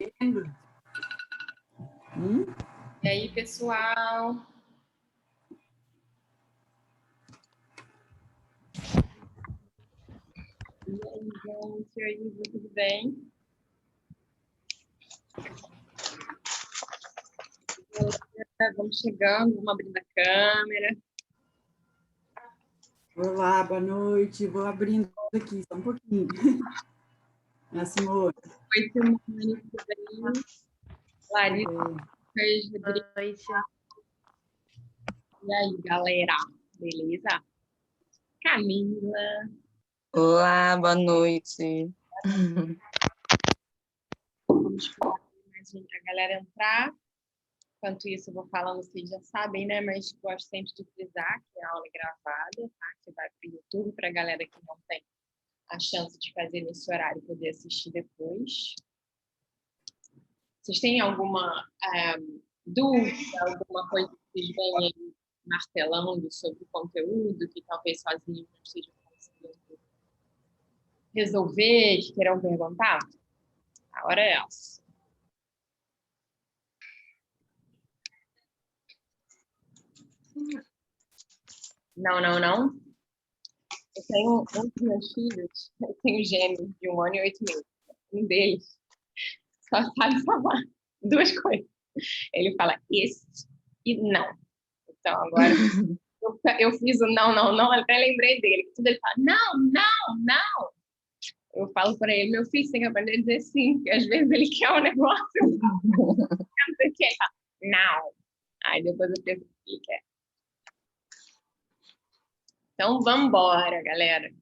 vendo? E aí, pessoal? E aí, gente? Oi, Ivo, tudo bem? Vamos chegando, vamos abrindo a câmera. Olá, boa noite. Vou abrindo aqui só um pouquinho. A Simone. Oi, Simone, tudo bem? Larissa, Rodrigo. Boa noite. E aí, galera? Beleza? Camila. Olá, boa noite. Vamos esperar a galera entrar. Enquanto isso, eu vou falando, vocês já sabem, né? Mas gosto sempre de frisar que a aula é gravada, tá? Que vai para o YouTube, para a galera que não tem a chance de fazer nesse horário e poder assistir depois. Vocês têm alguma dúvida, alguma coisa que vocês vêm aí martelando sobre o conteúdo, que talvez sozinhos não estejam conseguindo resolver, que queiram perguntar? A hora é essa. Não. Eu tenho um dos meus filhos, eu tenho gêmeos de 1 ano e 8 meses. Um deles só sabe falar 2 coisas. Ele fala isso e não. Então, agora, eu fiz o não, até lembrei dele. Tudo ele fala, não. Eu falo para ele, meu filho, você tem que aprender a dizer sim, porque às vezes ele quer um negócio, eu não quer. Não. Aí depois eu penso que ele quer. Então, vamos embora, galera.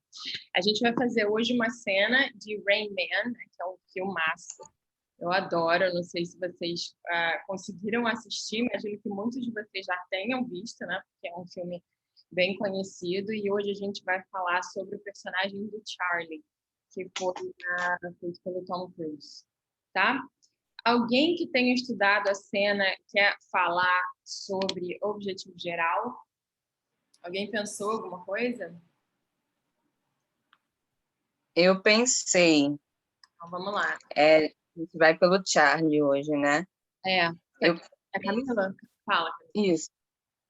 A gente vai fazer hoje uma cena de Rain Man, né, que é um filmaço. Eu adoro, eu não sei se vocês conseguiram assistir, imagino que muitos de vocês já tenham visto, né? Porque é um filme bem conhecido, e hoje a gente vai falar sobre o personagem do Charlie, que foi feito pelo Tom Cruise, tá? Alguém que tenha estudado a cena quer falar sobre objetivo geral? Alguém pensou alguma coisa? Eu pensei. Então, vamos lá. A gente vai pelo Charlie hoje, né? A Camila? Fala. Isso.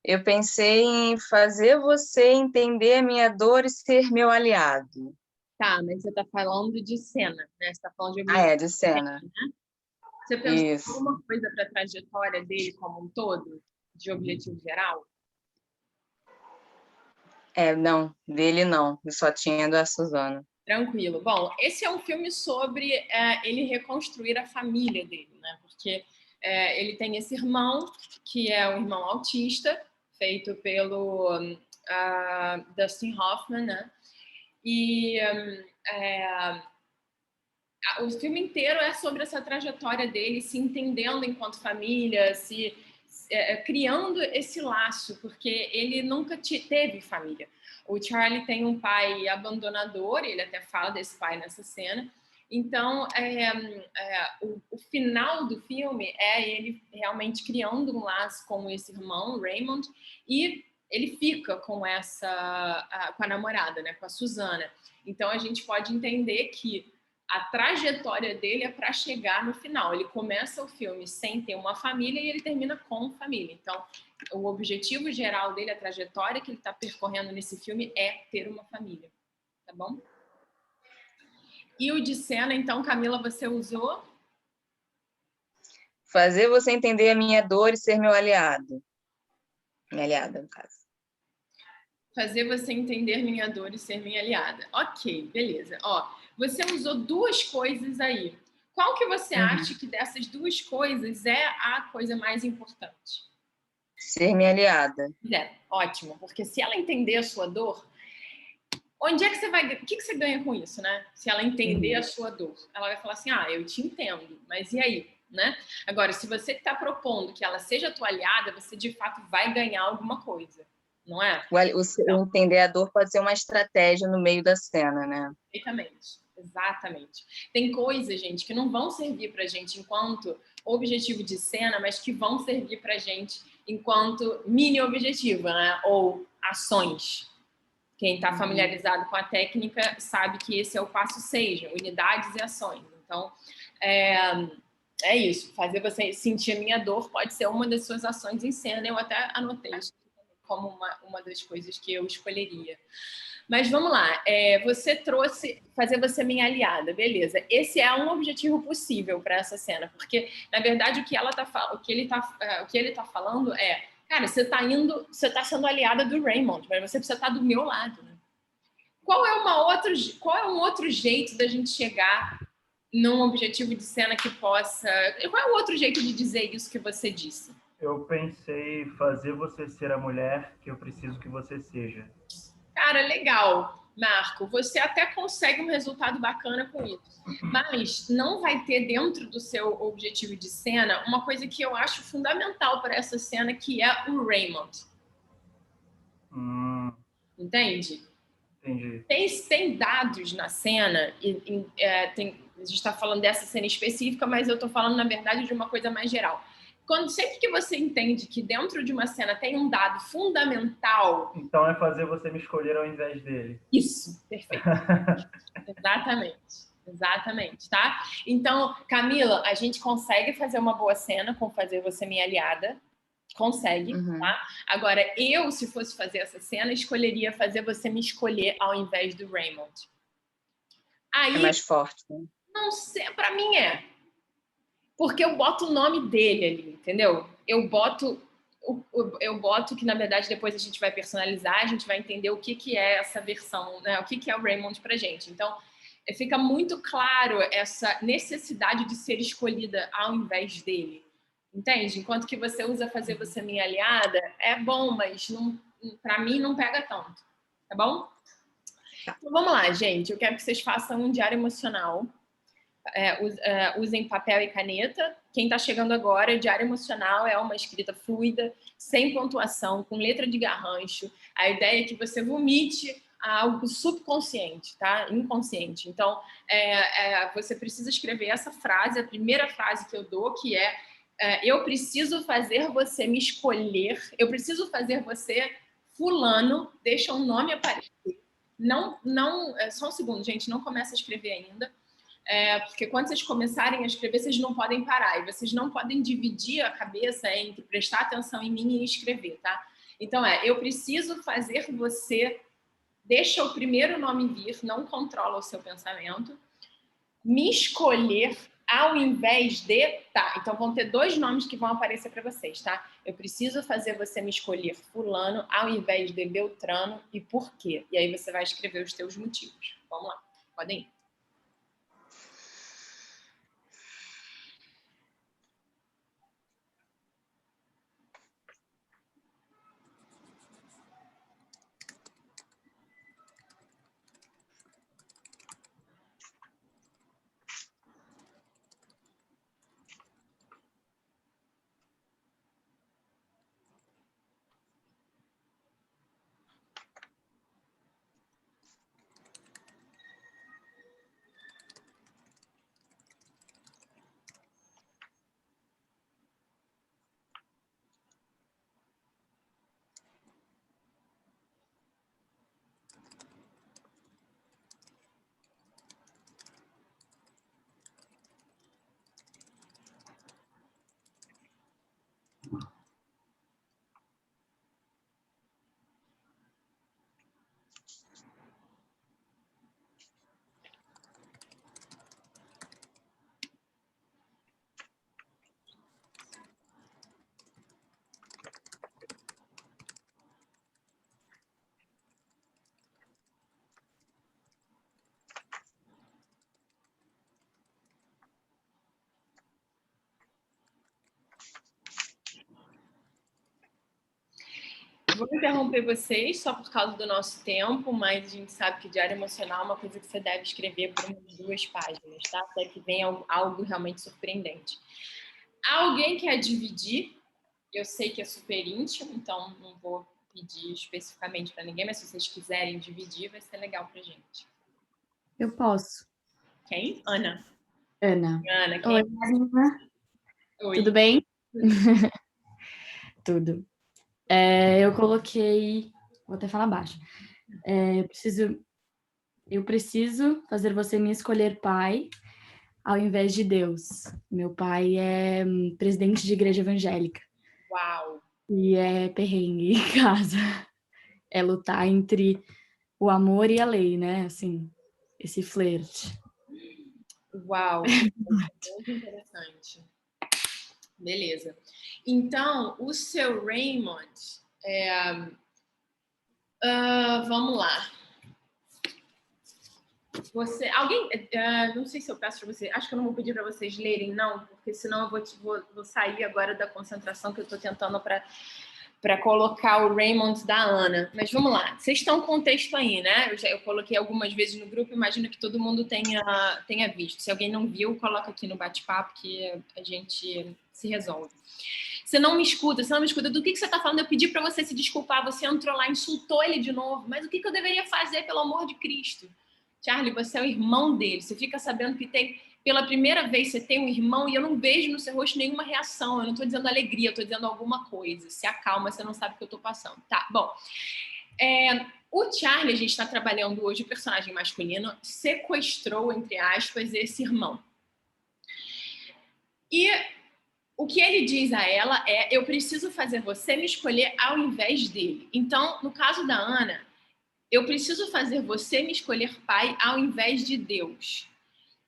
Eu pensei em fazer você entender a minha dor e ser meu aliado. Tá, mas você está falando de cena, né? Você está falando de de cena. Né? Você pensou alguma coisa para a trajetória dele como um todo, de objetivo geral? Não, dele não. Eu só tinha da Suzana. Tranquilo. Bom, esse é um filme sobre ele reconstruir a família dele, né? Porque ele tem esse irmão, que é um irmão autista, feito pelo Dustin Hoffman, né? E o filme inteiro é sobre essa trajetória dele, se entendendo enquanto família, criando esse laço, porque ele nunca teve família. O Charlie tem um pai abandonador, ele até fala desse pai nessa cena. Então, o final do filme é ele realmente criando um laço com esse irmão, Raymond, e ele fica com a namorada, né, com a Susana. Então, a gente pode entender que a trajetória dele é para chegar no final. Ele começa o filme sem ter uma família e ele termina com família. Então, o objetivo geral dele, a trajetória que ele está percorrendo nesse filme é ter uma família. Tá bom? E o de cena, então, Camila, você usou? Fazer você entender a minha dor e ser meu aliado. Minha aliada, no caso. Fazer você entender minha dor e ser minha aliada. Ok, beleza. Você usou 2 coisas aí. Qual que você acha que dessas 2 coisas é a coisa mais importante? Ser minha aliada. Ótimo, porque se ela entender a sua dor, onde é que você vai... O que você ganha com isso, né? Se ela entender a sua dor, ela vai falar assim, eu te entendo, mas e aí? Né? Agora, se você está propondo que ela seja tua aliada, você de fato vai ganhar alguma coisa, não é? O entender a dor pode ser uma estratégia no meio da cena, né? Exatamente. Tem coisas, gente, que não vão servir pra gente enquanto objetivo de cena, mas que vão servir pra gente enquanto mini objetivo, né? Ou ações. Quem está familiarizado com a técnica sabe que esse é o passo 6, unidades e ações. Então, É isso, fazer você sentir a minha dor pode ser uma das suas ações em cena. Eu até anotei isso como uma das coisas que eu escolheria. Mas vamos lá, você trouxe fazer você minha aliada, beleza. Esse é um objetivo possível para essa cena, porque, na verdade, o que ele tá falando é, cara, você tá sendo aliada do Raymond, mas você precisa estar do meu lado, né? Qual é um outro jeito da gente chegar num objetivo de cena que possa... Qual é o outro jeito de dizer isso que você disse? Eu pensei fazer você ser a mulher que eu preciso que você seja. Cara, legal, Marco. Você até consegue um resultado bacana com isso. Mas não vai ter dentro do seu objetivo de cena uma coisa que eu acho fundamental para essa cena, que é o Raymond. Entende? Entendi. Tem dados na cena, a gente está falando dessa cena específica, mas eu estou falando, na verdade, de uma coisa mais geral. Sempre que você entende que dentro de uma cena tem um dado fundamental... Então é fazer você me escolher ao invés dele. Isso, perfeito. Exatamente, tá? Então, Camila, a gente consegue fazer uma boa cena com fazer você minha aliada. Consegue, tá? Agora, eu, se fosse fazer essa cena, escolheria fazer você me escolher ao invés do Raymond. Aí, é mais forte, né? Não sei, pra mim é. Porque eu boto o nome dele ali, entendeu? Eu boto que, na verdade, depois a gente vai personalizar, a gente vai entender o que é essa versão, né? O que é o Raymond pra gente. Então, fica muito claro essa necessidade de ser escolhida ao invés dele. Entende? Enquanto que você usa fazer você minha aliada, é bom, mas pra mim não pega tanto. Tá bom? Então, vamos lá, gente. Eu quero que vocês façam um diário emocional. Usem papel e caneta. Quem está chegando agora, diário emocional é uma escrita fluida, sem pontuação, com letra de garrancho. A ideia é que você vomite algo subconsciente, tá? Inconsciente. Então, você precisa escrever essa frase, a primeira frase que eu dou, que é eu preciso fazer você me escolher, eu preciso fazer você fulano, deixa um nome aparecer. Não, só um segundo, gente, não começa a escrever ainda. Porque quando vocês começarem a escrever, vocês não podem parar. E vocês não podem dividir a cabeça entre prestar atenção em mim e escrever, tá? Então, eu preciso fazer você... Deixa o primeiro nome vir, não controla o seu pensamento. Me escolher ao invés de... Tá, então vão ter 2 nomes que vão aparecer para vocês, tá? Eu preciso fazer você me escolher fulano ao invés de Beltrano e por quê? E aí você vai escrever os teus motivos. Vamos lá, podem ir. Vou interromper vocês só por causa do nosso tempo, mas a gente sabe que diário emocional é uma coisa que você deve escrever por umas 2 páginas, tá? Até que venha algo realmente surpreendente. Alguém quer dividir? Eu sei que é super íntimo, então não vou pedir especificamente para ninguém, mas se vocês quiserem dividir, vai ser legal pra gente. Eu posso. Quem? Ana. Ana. Ana, quem? Oi, Marina. Oi. Tudo bem? Tudo. Eu coloquei... Vou até falar baixo. Eu preciso fazer você me escolher pai, ao invés de Deus. Meu pai é presidente de igreja evangélica Uau! e é perrengue em casa. É lutar entre o amor e a lei, né? Assim, esse flerte. Uau! Muito interessante. Beleza. Então, o seu Raymond, vamos lá. Não sei se eu peço para você, acho que eu não vou pedir para vocês lerem, não, porque senão eu vou sair agora da concentração que eu estou tentando para colocar o Raymond da Ana. Mas vamos lá, vocês estão com o texto aí, né? Eu coloquei algumas vezes no grupo, imagino que todo mundo tenha visto. Se alguém não viu, coloca aqui no bate-papo que a gente se resolve. Você não me escuta, do que você está falando? Eu pedi para você se desculpar, você entrou lá, insultou ele de novo, mas o que eu deveria fazer, pelo amor de Cristo? Charlie, você é o irmão dele, você fica sabendo que pela primeira vez você tem um irmão e eu não vejo no seu rosto nenhuma reação, eu não estou dizendo alegria, eu estou dizendo alguma coisa, se acalma, você não sabe o que eu estou passando. Tá, bom. O Charlie, a gente está trabalhando hoje, o personagem masculino, sequestrou, entre aspas, esse irmão. E o que ele diz a ela é, eu preciso fazer você me escolher ao invés dele. Então, no caso da Ana, eu preciso fazer você me escolher pai ao invés de Deus.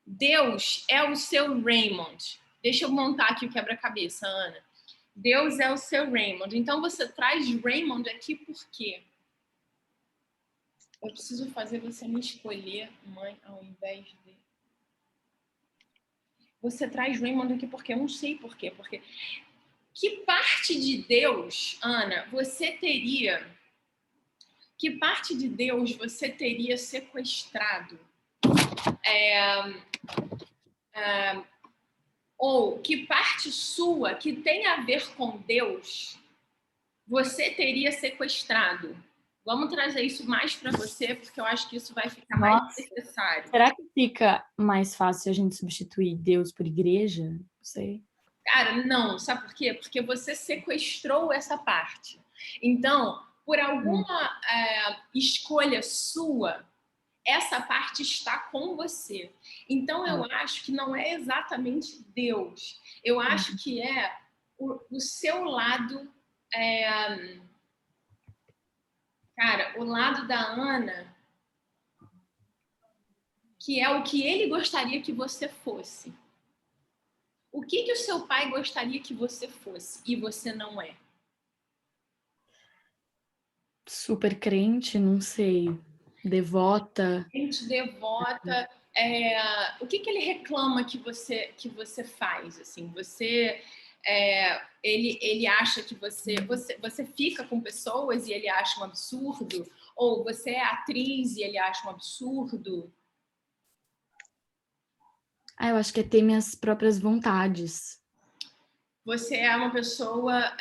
Deus é o seu Raymond. Deixa eu montar aqui o quebra-cabeça, Ana. Deus é o seu Raymond. Então, você traz Raymond aqui por quê? Eu preciso fazer você me escolher mãe ao invés de... Você traz Raymond aqui porque eu não sei por quê. Porque que parte de Deus, Ana, você teria... Que parte de Deus você teria sequestrado? Ou que parte sua que tem a ver com Deus você teria sequestrado? Vamos trazer isso mais para você, porque eu acho que isso vai ficar mais necessário. Será que fica mais fácil a gente substituir Deus por igreja? Não sei. Cara, não. Sabe por quê? Porque você sequestrou essa parte. Então, por alguma escolha sua, essa parte está com você. Então, eu acho que não é exatamente Deus. Eu acho que é o seu lado... Cara, o lado da Ana, que é o que ele gostaria que você fosse. O que o seu pai gostaria que você fosse e você não é? Super crente, não sei. Devota. Crente, devota. O que ele reclama que você faz? Assim, você... ele acha que você fica com pessoas e ele acha um absurdo? Ou você é atriz e ele acha um absurdo? Eu acho que é ter minhas próprias vontades. Você é uma pessoa,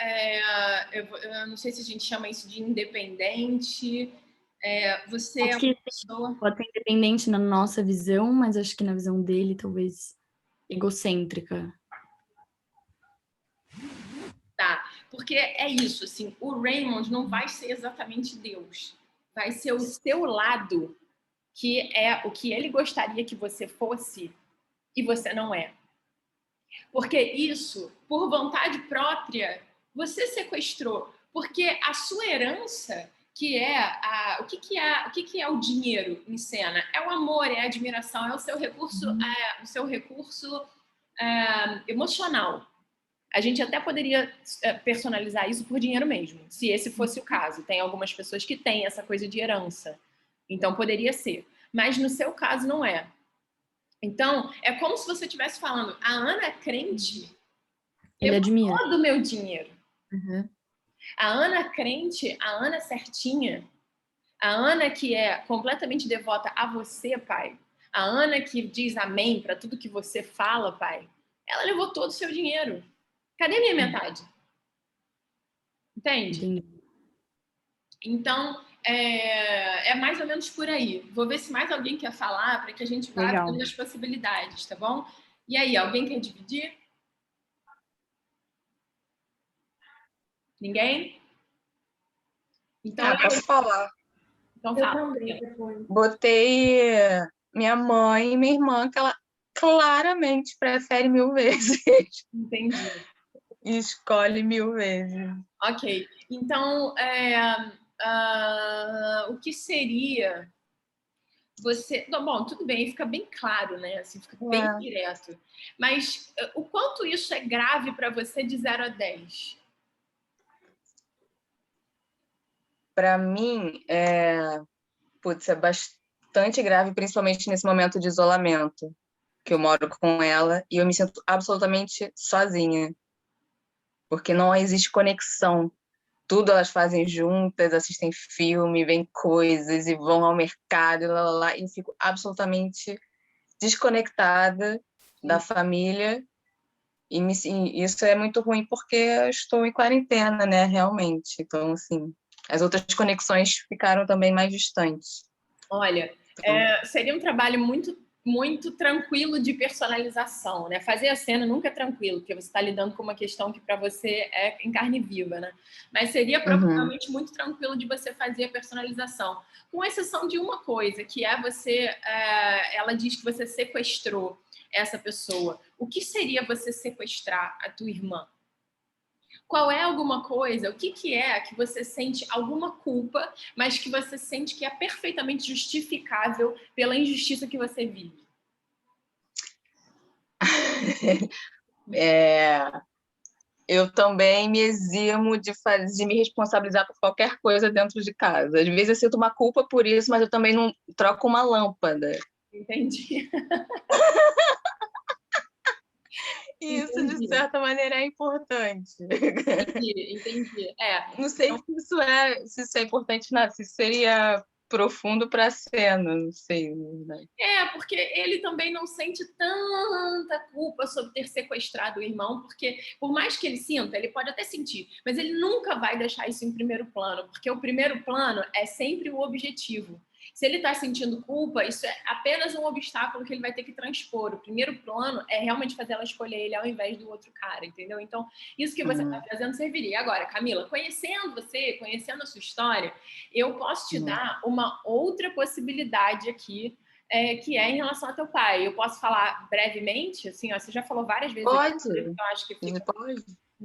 eu não sei se a gente chama isso de independente. Você é uma pessoa... Pode ser independente na nossa visão, mas acho que na visão dele, talvez egocêntrica. Tá, porque é isso, assim, o Raymond não vai ser exatamente Deus. Vai ser o seu lado, que é o que ele gostaria que você fosse e você não é. Porque isso, por vontade própria, você sequestrou. Porque a sua herança, que é o que é o dinheiro em cena? É o amor, é a admiração, é o seu recurso, emocional. A gente até poderia personalizar isso por dinheiro mesmo, se esse fosse o caso. Tem algumas pessoas que têm essa coisa de herança. Então, poderia ser. Mas no seu caso, não é. Então, é como se você estivesse falando, a Ana é crente, ele admira todo o meu dinheiro. Uhum. A Ana crente, a Ana certinha, a Ana que é completamente devota a você, pai, a Ana que diz amém para tudo que você fala, pai, ela levou todo o seu dinheiro. Cadê minha metade? Entende? Entendi. Então, é mais ou menos por aí. Vou ver se mais alguém quer falar para que a gente vá dando as possibilidades, tá bom? E aí, alguém quer dividir? Ninguém? Então, posso falar. Então Eu fala. também, depois. Botei minha mãe e minha irmã claramente prefere 1000 vezes. Entendi. E escolhe 1000 vezes. Ok. Então, o que seria você... Não, bom, tudo bem, fica bem claro, né? Assim, fica bem direto. Mas o quanto isso é grave para você de 0 a 10? Para mim, é bastante grave, principalmente nesse momento de isolamento, que eu moro com ela e eu me sinto absolutamente sozinha, porque não existe conexão. Tudo elas fazem juntas, assistem filme, veem coisas e vão ao mercado, e eu fico absolutamente desconectada da família. E isso é muito ruim porque eu estou em quarentena, né, realmente. Então, assim, as outras conexões ficaram também mais distantes. Olha, seria um trabalho muito tranquilo de personalização, né? Fazer a cena nunca é tranquilo, porque você está lidando com uma questão que para você é em carne viva, né? Mas seria provavelmente muito tranquilo de você fazer a personalização, com exceção de uma coisa, que é ela diz que você sequestrou essa pessoa. O que seria você sequestrar a tua irmã? Qual é alguma coisa, o que é que você sente alguma culpa, mas que você sente que é perfeitamente justificável pela injustiça que você vive? Eu também me eximo de me responsabilizar por qualquer coisa dentro de casa. Às vezes eu sinto uma culpa por isso, mas eu também não troco uma lâmpada. Entendi. Isso, de certa maneira, é importante. Entendi. Não sei se isso é importante, nada. Se seria profundo para a cena, não sei. Né? Porque ele também não sente tanta culpa sobre ter sequestrado o irmão, porque por mais que ele sinta, ele pode até sentir, mas ele nunca vai deixar isso em primeiro plano, porque o primeiro plano é sempre o objetivo. Se ele está sentindo culpa, isso é apenas um obstáculo que ele vai ter que transpor. O primeiro plano é realmente fazer ela escolher ele ao invés do outro cara, entendeu? Então, isso que você está fazendo serviria. Agora, Camila, conhecendo você, conhecendo a sua história, eu posso te dar uma outra possibilidade aqui, que é em relação ao teu pai. Eu posso falar brevemente? Assim, ó, você já falou várias vezes. Pode. Aqui, eu acho que fica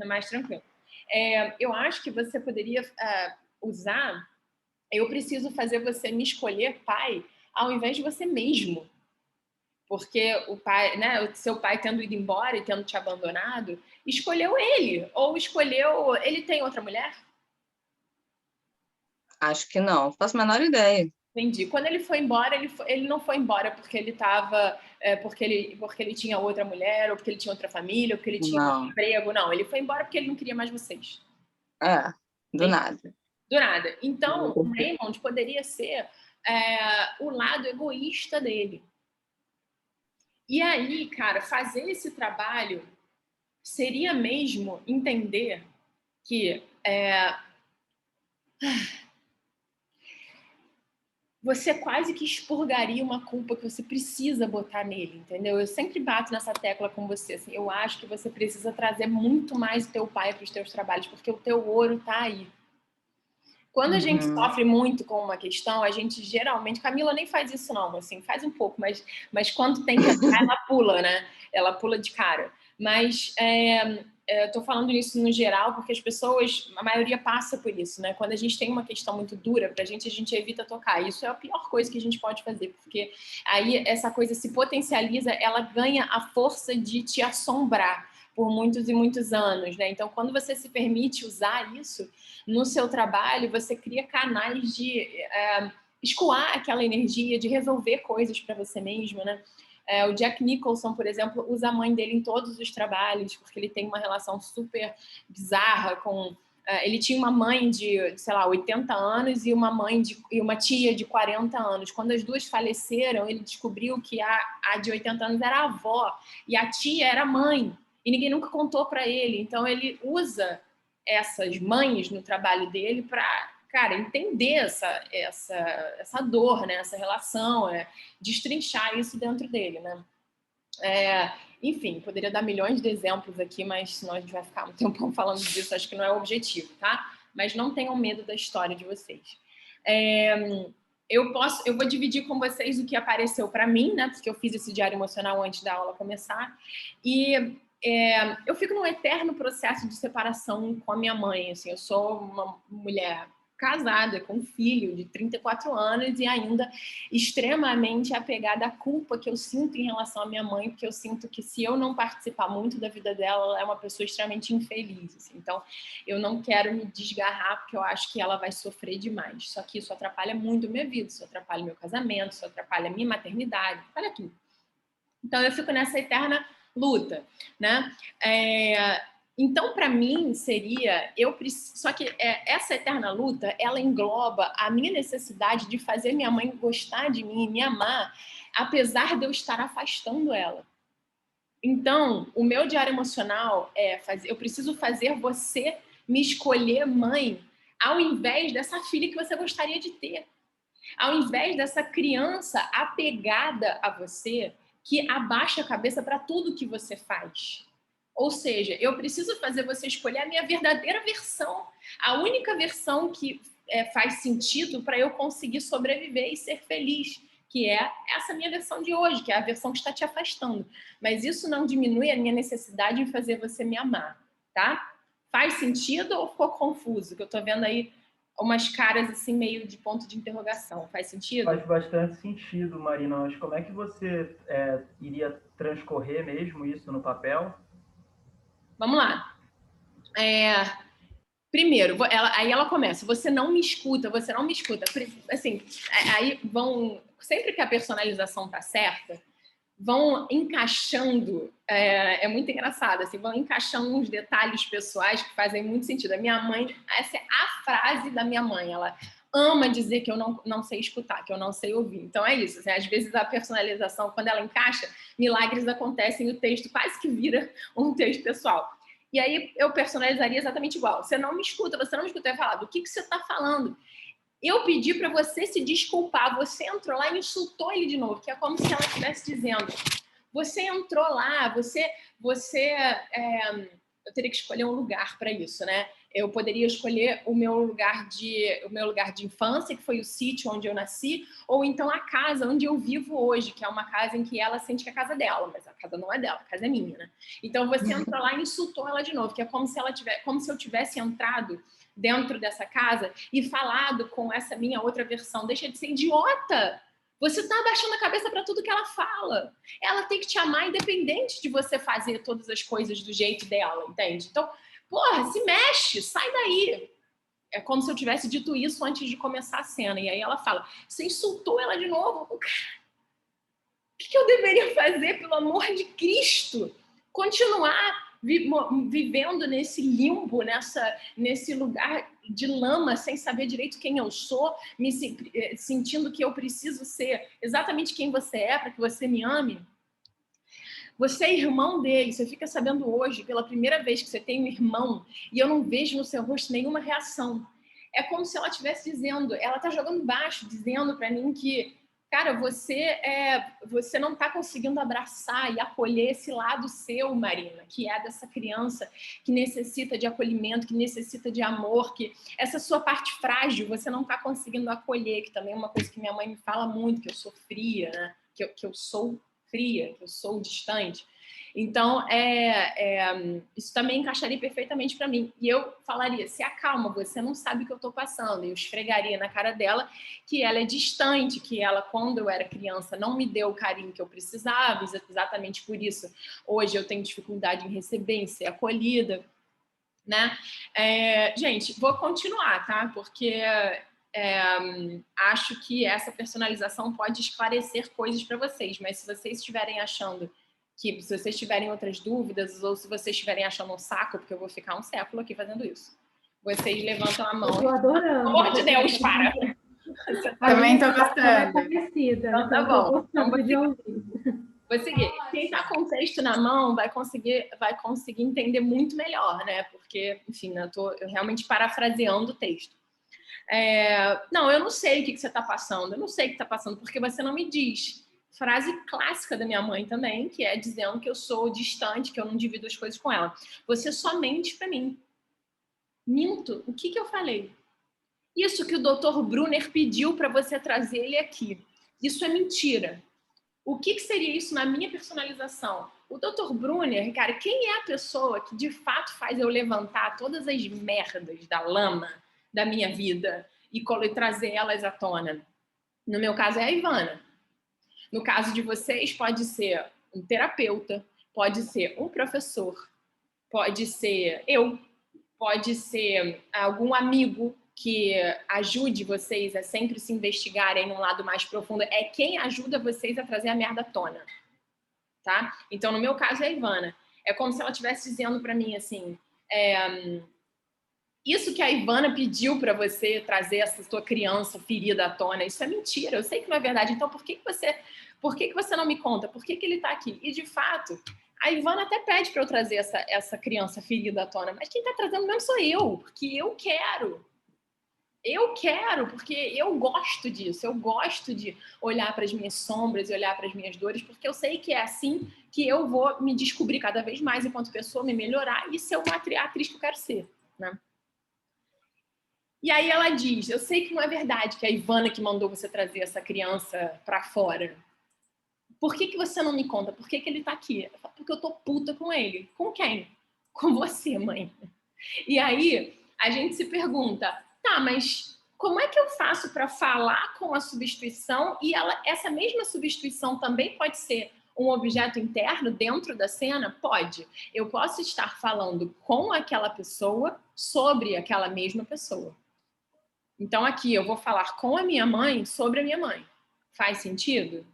mais tranquilo. Eu acho que você poderia usar... Eu preciso fazer você me escolher pai ao invés de você mesmo. Porque o pai, né, o seu pai tendo ido embora e tendo te abandonado, escolheu ele. Ou escolheu... Ele tem outra mulher? Acho que não. Faço a menor ideia. Entendi. Quando ele foi embora, ele não foi embora porque ele estava... porque ele tinha outra mulher, ou porque ele tinha outra família, ou porque ele tinha um emprego. Não, ele foi embora porque ele não queria mais vocês. Do nada. Do nada. Então, o Raymond poderia ser o lado egoísta dele. E aí, cara, fazer esse trabalho seria mesmo entender que você quase que expurgaria uma culpa que você precisa botar nele, entendeu? Eu sempre bato nessa tecla com você, assim, eu acho que você precisa trazer muito mais o teu pai para os teus trabalhos, porque o teu ouro tá aí. Quando a gente sofre muito com uma questão, a gente geralmente... Camila nem faz isso não, assim, faz um pouco, mas quando tem que entrar, ela pula, né? Ela pula de cara. Mas eu tô falando isso no geral porque as pessoas, a maioria passa por isso, né? Quando a gente tem uma questão muito dura pra gente, a gente evita tocar. Isso é a pior coisa que a gente pode fazer, porque aí essa coisa se potencializa, ela ganha a força de te assombrar por muitos e muitos anos, né? Então, quando você se permite usar isso no seu trabalho, você cria canais de escoar aquela energia, de resolver coisas para você mesmo, né? O Jack Nicholson, por exemplo, usa a mãe dele em todos os trabalhos, porque ele tem uma relação super bizarra com... ele tinha uma mãe de, sei lá, 80 anos e uma tia de 40 anos. Quando as duas faleceram, ele descobriu que a de 80 anos era a avó e a tia era a mãe. E ninguém nunca contou para ele. Então, ele usa essas mães no trabalho dele para, cara, entender essa dor, né? Essa relação, destrinchar isso dentro dele, né? Enfim, poderia dar milhões de exemplos aqui, mas senão a gente vai ficar um tempão falando disso. Acho que não é o objetivo, tá? Mas não tenham medo da história de vocês. eu vou dividir com vocês o que apareceu para mim, né? Porque eu fiz esse diário emocional antes da aula começar. E eu fico num eterno processo de separação com a minha mãe. Assim, eu sou uma mulher casada, com um filho de 34 anos e ainda extremamente apegada à culpa que eu sinto em relação à minha mãe, porque eu sinto que se eu não participar muito da vida dela, ela é uma pessoa extremamente infeliz. Assim. Então, eu não quero me desgarrar, porque eu acho que ela vai sofrer demais. Só que isso atrapalha muito a minha vida, isso atrapalha meu casamento, isso atrapalha a minha maternidade, atrapalha tudo. Então, eu fico nessa eterna luta, né? Então, para mim, seria... Só que essa eterna luta, ela engloba a minha necessidade de fazer minha mãe gostar de mim, me amar, apesar de eu estar afastando ela. Então, o meu diário emocional eu preciso fazer você me escolher mãe, ao invés dessa filha que você gostaria de ter. Ao invés dessa criança apegada a você, que abaixa a cabeça para tudo que você faz. Ou seja, eu preciso fazer você escolher a minha verdadeira versão, a única versão que faz sentido para eu conseguir sobreviver e ser feliz, que é essa minha versão de hoje, que é a versão que está te afastando. Mas isso não diminui a minha necessidade em fazer você me amar, tá? Faz sentido ou ficou confuso? Que eu estou vendo aí umas caras assim meio de ponto de interrogação. Faz sentido? Faz bastante sentido, Marina. Mas como é que você iria transcorrer mesmo isso no papel? Vamos lá. Primeiro, aí ela começa, você não me escuta. Assim, aí sempre que a personalização tá certa, vão encaixando, é muito engraçado, assim, vão encaixando uns detalhes pessoais que fazem muito sentido. A minha mãe, essa é a frase da minha mãe, ela ama dizer que eu não sei escutar, que eu não sei ouvir. Então é isso, assim, às vezes a personalização, quando ela encaixa, milagres acontecem e o texto quase que vira um texto pessoal. E aí eu personalizaria exatamente igual. Você não me escuta, você não me escuta. Eu ia falar, do que você está falando? Eu pedi para você se desculpar. Você entrou lá e insultou ele de novo, que é como se ela estivesse dizendo: você entrou lá, eu teria que escolher um lugar para isso, né? Eu poderia escolher o meu lugar de infância, que foi o sítio onde eu nasci, ou então a casa onde eu vivo hoje, que é uma casa em que ela sente que é a casa dela, mas a casa não é dela, a casa é minha, né? Então você entrou lá e insultou ela de novo, que é como se eu tivesse entrado dentro dessa casa e falado com essa minha outra versão: deixa de ser idiota! Você está abaixando a cabeça para tudo que ela fala. Ela tem que te amar independente de você fazer todas as coisas do jeito dela, entende? Então, porra, se mexe, sai daí. É como se eu tivesse dito isso antes de começar a cena. E aí ela fala, você insultou ela de novo? O que eu deveria fazer, pelo amor de Cristo? Continuar vivendo nesse limbo, nesse lugar de lama, sem saber direito quem eu sou, sentindo que eu preciso ser exatamente quem você é para que você me ame? Você é irmão dele, você fica sabendo hoje, pela primeira vez, que você tem um irmão, e eu não vejo no seu rosto nenhuma reação. É como se ela estivesse dizendo, ela está jogando baixo, dizendo para mim que, cara, você não está conseguindo abraçar e acolher esse lado seu, Marina, que é dessa criança que necessita de acolhimento, que necessita de amor, que essa sua parte frágil você não está conseguindo acolher, que também é uma coisa que minha mãe me fala muito, que eu sou fria, né? que eu sou fria, que eu sou distante. Então, isso também encaixaria perfeitamente para mim. E eu falaria, se acalma, você não sabe o que eu estou passando. Eu esfregaria na cara dela que ela é distante, que ela, quando eu era criança, não me deu o carinho que eu precisava, exatamente por isso. Hoje eu tenho dificuldade em receber, em ser acolhida, né? Gente, vou continuar, tá? Porque acho que essa personalização pode esclarecer coisas para vocês, mas se vocês estiverem achando que, se vocês tiverem outras dúvidas, ou se vocês estiverem achando um saco, porque eu vou ficar um século aqui fazendo isso, vocês levantam a mão. Eu tô adorando. Pelo amor de Deus, para! Também tô gostando. Então tá bom. Então, vou seguir. Quem está com o texto na mão vai conseguir entender muito melhor, né? Porque, enfim, eu realmente parafraseando o texto. Não, eu não sei o que você está passando. Eu não sei o que está passando, porque você não me diz. Frase clássica da minha mãe também, que é dizendo que eu sou distante, que eu não divido as coisas com ela. Você só mente para mim. Minto? O que eu falei? Isso que o Dr. Brunner pediu para você trazer ele aqui. Isso é mentira. O que seria isso na minha personalização? O Dr. Brunner, cara, quem é a pessoa que de fato faz eu levantar todas as merdas da lama da minha vida e trazer elas à tona? No meu caso é a Ivana. No caso de vocês, pode ser um terapeuta, pode ser um professor, pode ser eu, pode ser algum amigo que ajude vocês a sempre se investigarem num lado mais profundo. É quem ajuda vocês a trazer a merda à tona, tá? Então, no meu caso, é a Ivana. É como se ela estivesse dizendo para mim assim, isso que a Ivana pediu para você trazer essa sua criança ferida à tona, isso é mentira. Eu sei que não é verdade. Então, por que você não me conta? Por que ele está aqui? E, de fato, a Ivana até pede para eu trazer essa criança ferida à tona, mas quem está trazendo mesmo sou eu, porque eu quero. Eu quero, porque eu gosto disso. Eu gosto de olhar para as minhas sombras e olhar para as minhas dores, porque eu sei que é assim que eu vou me descobrir cada vez mais enquanto pessoa, me melhorar e ser uma atriz que eu quero ser, né? E aí ela diz, eu sei que não é verdade que é a Ivana que mandou você trazer essa criança para fora. Por que você não me conta? Por que ele tá aqui? Eu falo, porque eu tô puta com ele. Com quem? Com você, mãe. E aí a gente se pergunta, tá, mas como é que eu faço para falar com a substituição e essa mesma substituição também pode ser um objeto interno dentro da cena? Pode. Eu posso estar falando com aquela pessoa sobre aquela mesma pessoa. Então, aqui, eu vou falar com a minha mãe sobre a minha mãe. Faz sentido?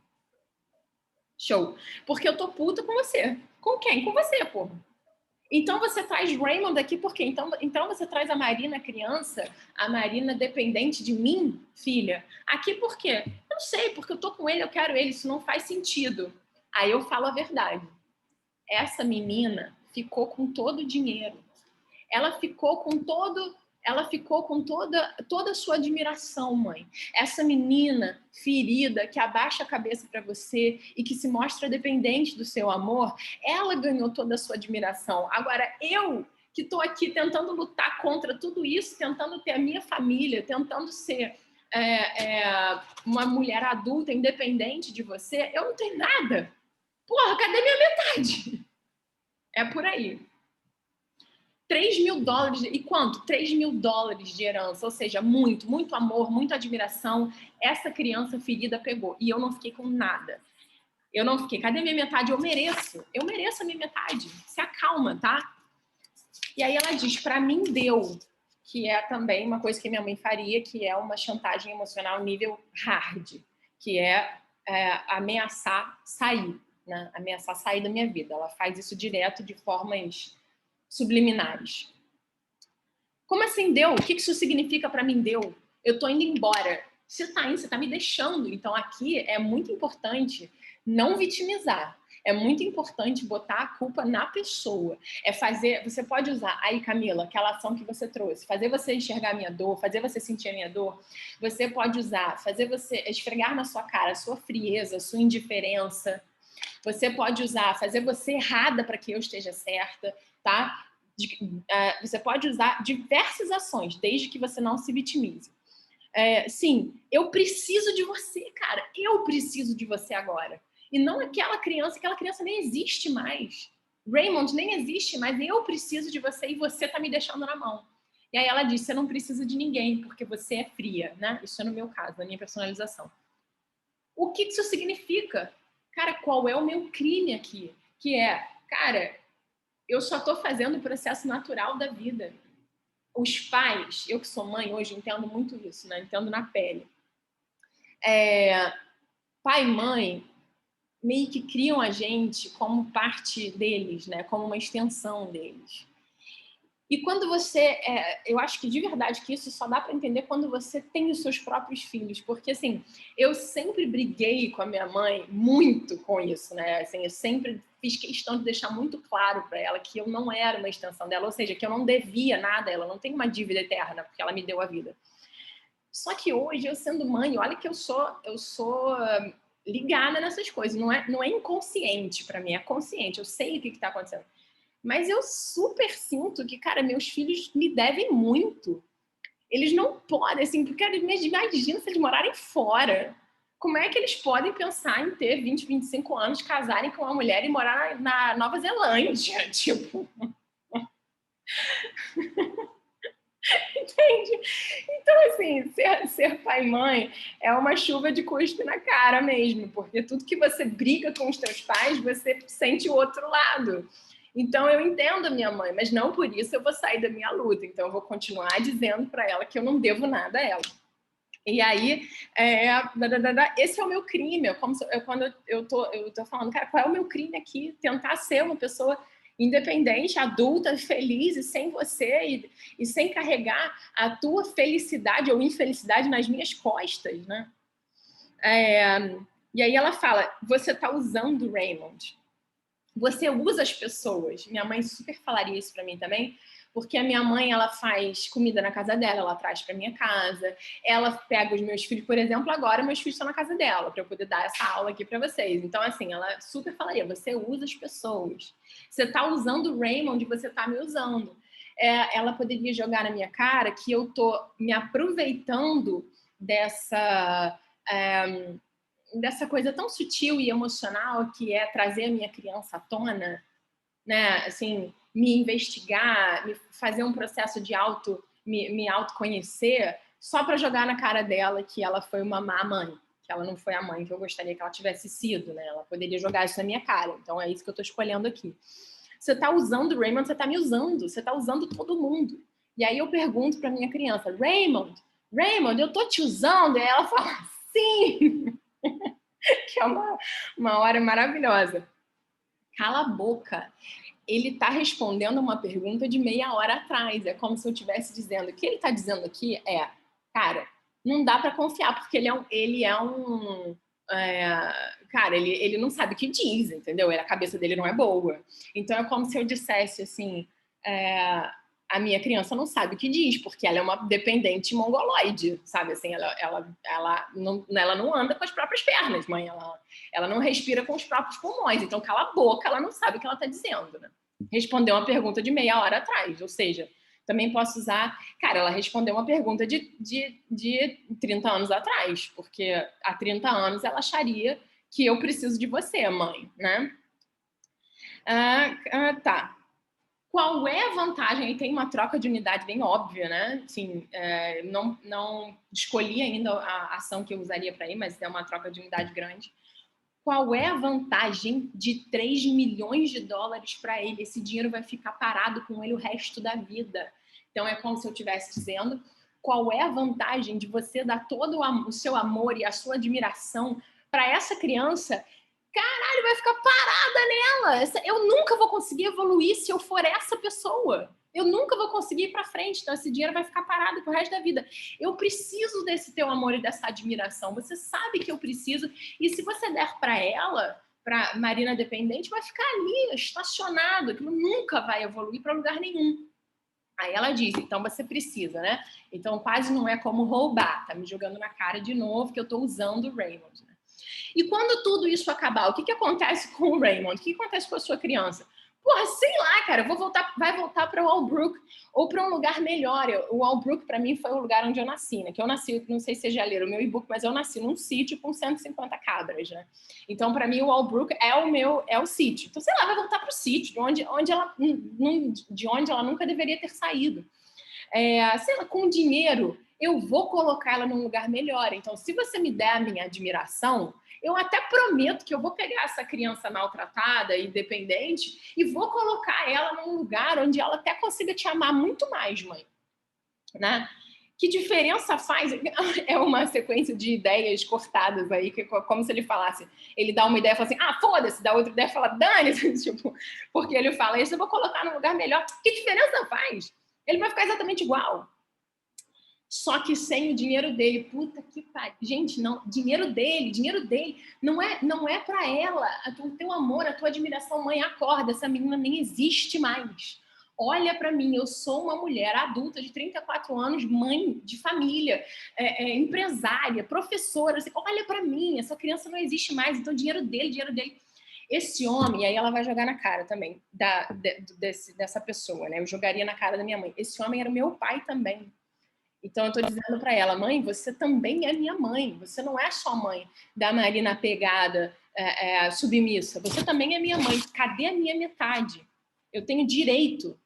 Show. Porque eu tô puta com você. Com quem? Com você, porra. Então, você traz Raymond aqui por quê? Então você traz a Marina criança, a Marina dependente de mim, filha. Aqui por quê? Eu não sei, porque eu tô com ele, eu quero ele. Isso não faz sentido. Aí eu falo a verdade. Essa menina ficou com todo o dinheiro. Ela ficou com toda a sua admiração, mãe. Essa menina ferida que abaixa a cabeça para você e que se mostra dependente do seu amor, ela ganhou toda a sua admiração. Agora, eu que estou aqui tentando lutar contra tudo isso, tentando ter a minha família, tentando ser uma mulher adulta, independente de você, eu não tenho nada. Porra, cadê minha metade? É por aí. $3.000, e quanto? $3.000 de herança, ou seja, muito, muito amor, muita admiração, essa criança ferida pegou, e eu não fiquei com nada. Eu não fiquei, cadê minha metade? Eu mereço a minha metade, se acalma, tá? E aí ela diz, pra mim deu, que é também uma coisa que minha mãe faria, que é uma chantagem emocional nível hard, que é ameaçar sair, né? Ameaçar sair da minha vida. Ela faz isso direto de formas subliminares. Como assim deu? O que isso significa para mim deu? Eu tô indo embora. Você tá indo, você tá me deixando. Então aqui é muito importante não vitimizar. É muito importante botar a culpa na pessoa. Você pode usar, aí Camila, aquela ação que você trouxe, fazer você enxergar a minha dor, fazer você sentir a minha dor. Você pode usar, fazer você esfregar na sua cara a sua frieza, a sua indiferença. Você pode usar, fazer você errada para que eu esteja certa, tá? Você pode usar diversas ações, desde que você não se vitimize. Sim, eu preciso de você, cara. Eu preciso de você agora. E não aquela criança nem existe mais. Raymond nem existe mais. Eu preciso de você e você tá me deixando na mão. E aí ela diz, você não precisa de ninguém, porque você é fria, né? Isso é no meu caso, na minha personalização. O que isso significa? Cara, qual é o meu crime aqui? Que é, cara, eu só estou fazendo o processo natural da vida. Os pais, eu que sou mãe hoje, entendo muito isso, né? Entendo na pele. Pai e mãe meio que criam a gente como parte deles, né? Como uma extensão deles. E quando você... eu acho que de verdade que isso só dá para entender quando você tem os seus próprios filhos. Porque, assim, eu sempre briguei com a minha mãe muito com isso, né? Assim, eu sempre fiz questão de deixar muito claro para ela que eu não era uma extensão dela. Ou seja, que eu não devia nada a ela. Não tenho uma dívida eterna, porque ela me deu a vida. Só que hoje, eu sendo mãe, olha que eu sou ligada nessas coisas. Não é inconsciente para mim, é consciente. Eu sei o que está acontecendo. Mas eu super sinto que, cara, meus filhos me devem muito. Eles não podem, assim, porque imagina se eles morarem fora. Como é que eles podem pensar em ter 20, 25 anos, casarem com uma mulher e morar na Nova Zelândia? Tipo... Entende? Então, assim, ser pai e mãe é uma chuva de cuspe na cara mesmo, porque tudo que você briga com os teus pais, você sente o outro lado. Então, eu entendo a minha mãe, mas não por isso eu vou sair da minha luta. Então, eu vou continuar dizendo para ela que eu não devo nada a ela. E aí, esse é o meu crime. Quando eu tô falando, cara, qual é o meu crime aqui? Tentar ser uma pessoa independente, adulta, feliz e sem você e sem carregar a tua felicidade ou infelicidade nas minhas costas, né? E aí ela fala, você tá usando o Raymond. Você usa as pessoas. Minha mãe super falaria isso para mim também, porque a minha mãe, ela faz comida na casa dela, ela traz para minha casa, ela pega os meus filhos, por exemplo, agora meus filhos estão na casa dela, para eu poder dar essa aula aqui para vocês. Então, assim, ela super falaria, você usa as pessoas. Você está usando o Raymond, você está me usando. Ela poderia jogar na minha cara que eu tô me aproveitando dessa coisa tão sutil e emocional que é trazer a minha criança à tona, né? Assim, me investigar, me fazer um processo de me autoconhecer, só para jogar na cara dela que ela foi uma má mãe, que ela não foi a mãe que eu gostaria que ela tivesse sido, né? Ela poderia jogar isso na minha cara. Então é isso que eu estou escolhendo aqui. Você está usando o Raymond, você está me usando, você está usando todo mundo. E aí eu pergunto para minha criança, Raymond, eu tô te usando? E ela fala, sim! Que é uma hora maravilhosa. Cala a boca. Ele está respondendo uma pergunta de meia hora atrás. É como se eu estivesse dizendo. O que ele está dizendo aqui é, cara, não dá para confiar, porque cara, ele não sabe o que diz, entendeu? A cabeça dele não é boa. Então é como se eu dissesse assim, a minha criança não sabe o que diz, porque ela é uma dependente mongoloide, sabe? Assim, ela não anda com as próprias pernas, mãe. Ela não respira com os próprios pulmões. Então, cala a boca, ela não sabe o que ela está dizendo, né? Respondeu uma pergunta de meia hora atrás. Ou seja, também posso usar... Cara, ela respondeu uma pergunta de 30 anos atrás, porque há 30 anos ela acharia que eu preciso de você, mãe, né? Tá. Qual é a vantagem? Aí tem uma troca de unidade bem óbvia, né? Assim, não escolhi ainda a ação que eu usaria para ir, mas é uma troca de unidade grande. Qual é a vantagem de 3 milhões de dólares para ele? Esse dinheiro vai ficar parado com ele o resto da vida. Então, é como se eu estivesse dizendo, qual é a vantagem de você dar todo o seu amor e a sua admiração para essa criança? Caralho, vai ficar parada nela. Eu nunca vou conseguir evoluir se eu for essa pessoa. Eu nunca vou conseguir ir para frente. Então, esse dinheiro vai ficar parado pro resto da vida. Eu preciso desse teu amor e dessa admiração. Você sabe que eu preciso. E se você der para ela, para Marina dependente, vai ficar ali, estacionado. Aquilo nunca vai evoluir para lugar nenhum. Aí ela diz, então você precisa, né? Então, quase não é como roubar. Tá me jogando na cara de novo que eu tô usando o Raymond, né? E quando tudo isso acabar, o que acontece com o Raymond? O que acontece com a sua criança? Porra, sei lá, cara, vai voltar para o Walbrook ou para um lugar melhor. O Walbrook, para mim, foi o lugar onde eu nasci, né? Que eu nasci, não sei se vocês já leram o meu e-book, mas eu nasci num sítio com 150 cabras, né? Então, para mim, o Walbrook é o sítio. Então, sei lá, vai voltar para o sítio, de onde ela nunca deveria ter saído. Sei lá, com dinheiro, eu vou colocar ela num lugar melhor. Então, se você me der a minha admiração, eu até prometo que eu vou pegar essa criança maltratada e dependente e vou colocar ela num lugar onde ela até consiga te amar muito mais, mãe. Né? Que diferença faz? É uma sequência de ideias cortadas aí, que, como se ele falasse, ele dá uma ideia e fala assim, foda-se, dá outra ideia e fala, dane-se, tipo, porque ele fala isso, eu vou colocar num lugar melhor. Que diferença faz? Ele vai ficar exatamente igual. Só que sem o dinheiro dele. Puta que pariu. Gente, não. Dinheiro dele. Não é para ela. O teu amor, a tua admiração. Mãe, acorda. Essa menina nem existe mais. Olha para mim. Eu sou uma mulher adulta de 34 anos, mãe de família, empresária, professora. Assim, olha para mim. Essa criança não existe mais. Então, dinheiro dele. Esse homem, aí ela vai jogar na cara também dessa pessoa, né? Eu jogaria na cara da minha mãe. Esse homem era o meu pai também. Então, eu estou dizendo para ela, mãe, você também é minha mãe. Você não é só mãe da Marina apegada, submissa. Você também é minha mãe. Cadê a minha metade? Eu tenho direito.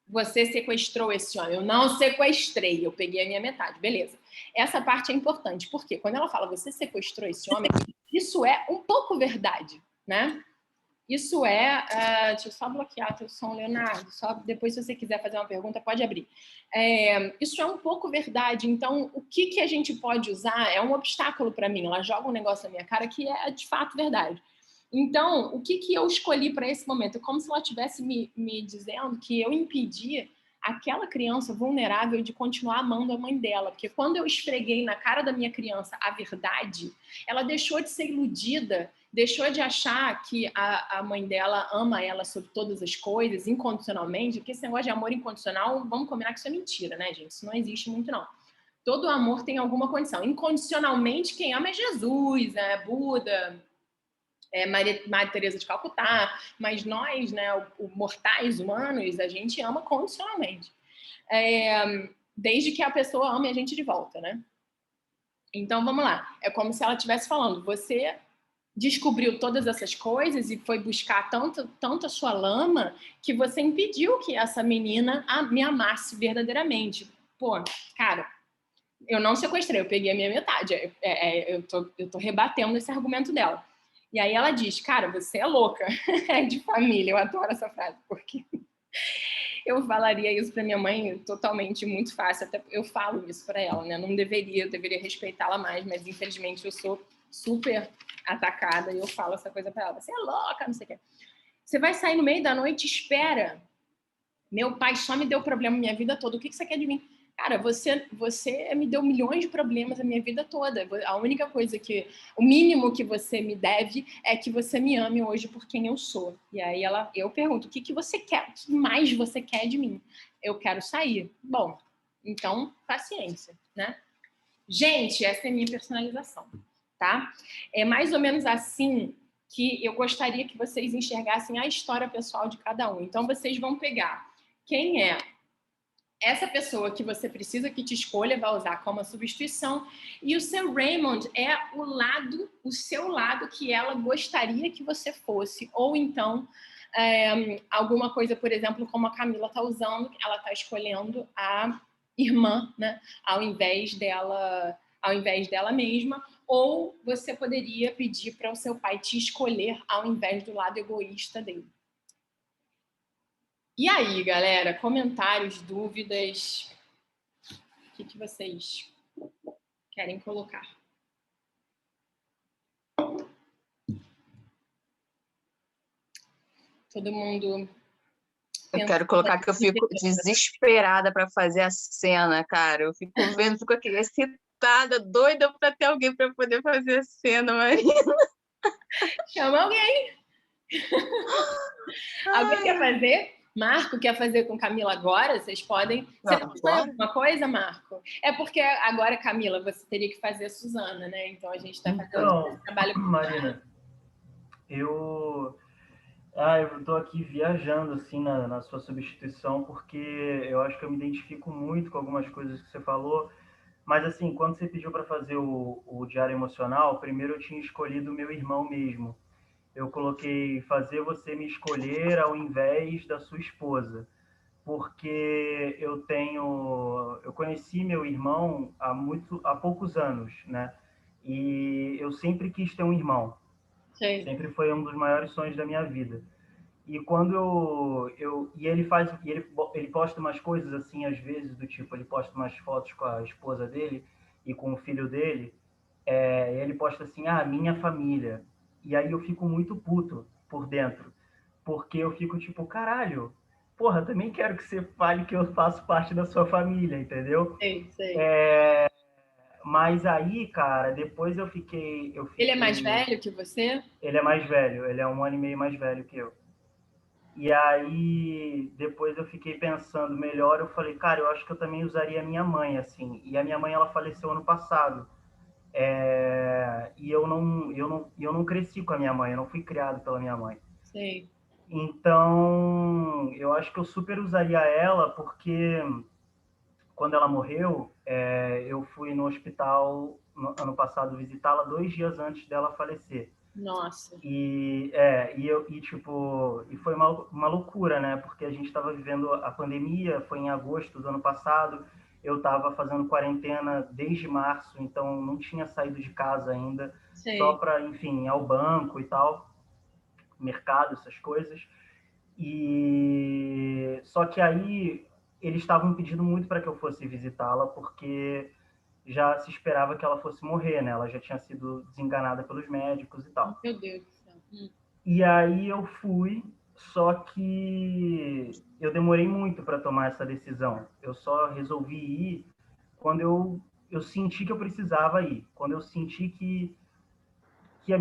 Você sequestrou esse homem. Eu não sequestrei, eu peguei a minha metade. Beleza. Essa parte é importante. Por quê? Quando ela fala, você sequestrou esse homem, isso é um pouco verdade, né? Isso deixa eu só bloquear teu som, Leonardo. Só depois, se você quiser fazer uma pergunta, pode abrir. Isso é um pouco verdade. Então, o que a gente pode usar é um obstáculo para mim. Ela joga um negócio na minha cara que é, de fato, verdade. Então, o que eu escolhi para esse momento? É como se ela estivesse me dizendo que eu impedi aquela criança vulnerável de continuar amando a mãe dela. Porque quando eu esfreguei na cara da minha criança a verdade, ela deixou de ser iludida, deixou de achar que a mãe dela ama ela sobre todas as coisas, incondicionalmente, porque esse negócio de amor incondicional, vamos combinar que isso é mentira, né, gente? Isso não existe muito, não. Todo amor tem alguma condição. Incondicionalmente, quem ama é Jesus, é Buda, Maria Teresa de Calcutá, mas nós, né, mortais humanos, a gente ama condicionalmente. Desde que a pessoa ame a gente de volta, né? Então, vamos lá. É como se ela estivesse falando, você descobriu todas essas coisas e foi buscar tanto a sua lama que você impediu que essa menina me amasse verdadeiramente. Pô, cara, eu não sequestrei, eu peguei a minha metade. Eu tô rebatendo esse argumento dela. E aí ela diz, cara, você é louca. É de família, eu adoro essa frase, porque eu falaria isso para minha mãe totalmente muito fácil, até eu falo isso para ela, né? Não deveria, eu deveria respeitá-la mais, mas infelizmente eu sou super atacada e eu falo essa coisa para ela, você é louca, não sei o quê. Você vai sair no meio da noite, espera. Meu pai só me deu problema a minha vida toda, o que você quer de mim? Cara, você me deu milhões de problemas a minha vida toda. A única coisa o mínimo que você me deve é que você me ame hoje por quem eu sou. E aí eu pergunto, o que você quer? O que mais você quer de mim? Eu quero sair. Bom, então, paciência, né? Gente, essa é a minha personalização, tá? É mais ou menos assim que eu gostaria que vocês enxergassem a história pessoal de cada um. Então, vocês vão pegar quem é essa pessoa que você precisa que te escolha, vai usar como substituição, e o seu Raymond é o seu lado que ela gostaria que você fosse, ou então alguma coisa, por exemplo, como a Camila está usando, ela está escolhendo a irmã, né, ao invés dela mesma, ou você poderia pedir para o seu pai te escolher ao invés do lado egoísta dele. E aí, galera, comentários, dúvidas, o que vocês querem colocar? Todo mundo... Eu quero colocar que eu fico desesperada para fazer a cena, cara. Eu fico vendo, fico aqui excitada, doida para ter alguém para poder fazer a cena, Marina. Chama alguém. Alguém quer fazer? Marco quer fazer com Camila agora? Vocês podem... Você pensou em alguma coisa, Marco? É porque agora, Camila, você teria que fazer a Suzana, né? Então a gente está fazendo esse trabalho com Marina, eu tô aqui viajando assim na sua substituição, porque eu acho que eu me identifico muito com algumas coisas que você falou, mas assim, quando você pediu para fazer o diário emocional, primeiro eu tinha escolhido o meu irmão mesmo. Eu coloquei fazer você me escolher ao invés da sua esposa, porque eu conheci meu irmão há poucos anos, né? E eu sempre quis ter um irmão. Sim. Sempre foi um dos maiores sonhos da minha vida. E quando ele posta umas coisas assim, às vezes, do tipo, ele posta umas fotos com a esposa dele e com o filho dele, ele posta assim, minha família. E aí eu fico muito puto por dentro, porque eu fico tipo, caralho, porra, também quero que você fale que eu faço parte da sua família, entendeu? Sei. Mas aí, cara, depois eu fiquei... Ele é mais velho que você? Ele é mais velho, ele é 1 ano e meio mais velho que eu. E aí, depois eu fiquei pensando melhor, eu falei, cara, eu acho que eu também usaria a minha mãe, assim. E a minha mãe, ela faleceu ano passado. E eu não cresci com a minha mãe, eu não fui criado pela minha mãe. Sei. Então, eu acho que eu super usaria ela, porque quando ela morreu, eu fui no hospital no ano passado visitá-la 2 dias antes dela falecer. Nossa. E foi uma loucura, né? Porque a gente estava vivendo a pandemia, foi em agosto do ano passado, eu estava fazendo quarentena desde março, então não tinha saído de casa ainda, Sei. só para, enfim, ir ao banco e tal, mercado, essas coisas. E só que aí eles estavam pedindo muito para que eu fosse visitá-la, porque já se esperava que ela fosse morrer, né? Ela já tinha sido desenganada pelos médicos e tal. Meu Deus do céu. E aí eu fui, só que eu demorei muito para tomar essa decisão. Eu só resolvi ir quando eu senti que eu precisava ir, quando eu senti que ia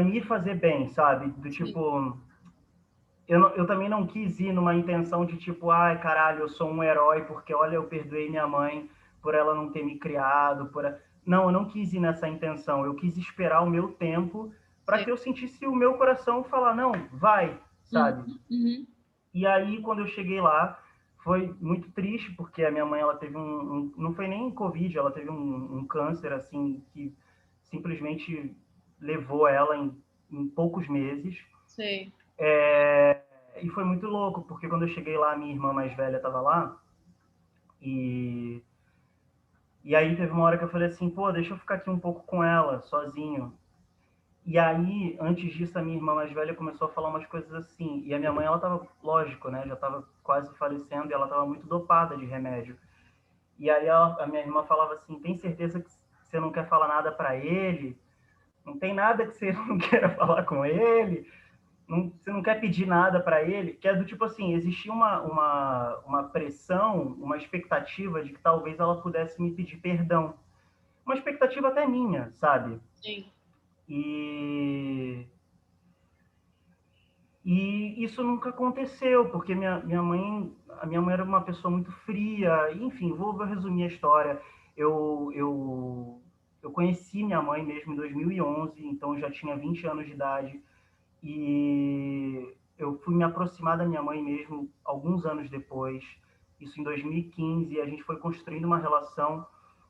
me fazer bem, sabe? Do tipo, eu também não quis ir numa intenção de tipo, ai, caralho, eu sou um herói porque, olha, eu perdoei minha mãe por ela não ter me criado. Não, eu não quis ir nessa intenção. Eu quis esperar o meu tempo para que eu sentisse o meu coração falar, não, vai, sabe? Uhum. E aí, quando eu cheguei lá, foi muito triste, porque a minha mãe, ela teve não foi nem Covid, ela teve um câncer, assim, que simplesmente levou ela em poucos meses. Sei. E foi muito louco, porque quando eu cheguei lá, minha irmã mais velha estava lá, e aí teve uma hora que eu falei assim, pô, deixa eu ficar aqui um pouco com ela, sozinho. E aí, antes disso, a minha irmã mais velha começou a falar umas coisas assim, e a minha mãe, ela tava, lógico, né, já tava quase falecendo, e ela tava muito dopada de remédio. E aí a minha irmã falava assim, tem certeza que você não quer falar nada para ele? Não tem nada que você não queira falar com ele? Você não quer pedir nada para ele, que é do tipo assim, existia uma pressão, uma expectativa de que talvez ela pudesse me pedir perdão. Uma expectativa até minha, sabe? Sim. E isso nunca aconteceu, porque a minha mãe era uma pessoa muito fria. Enfim, vou resumir a história. Eu conheci minha mãe mesmo em 2011, então eu já tinha 20 anos de idade. E eu fui me aproximar da minha mãe mesmo alguns anos depois, isso em 2015, e a gente foi construindo uma relação.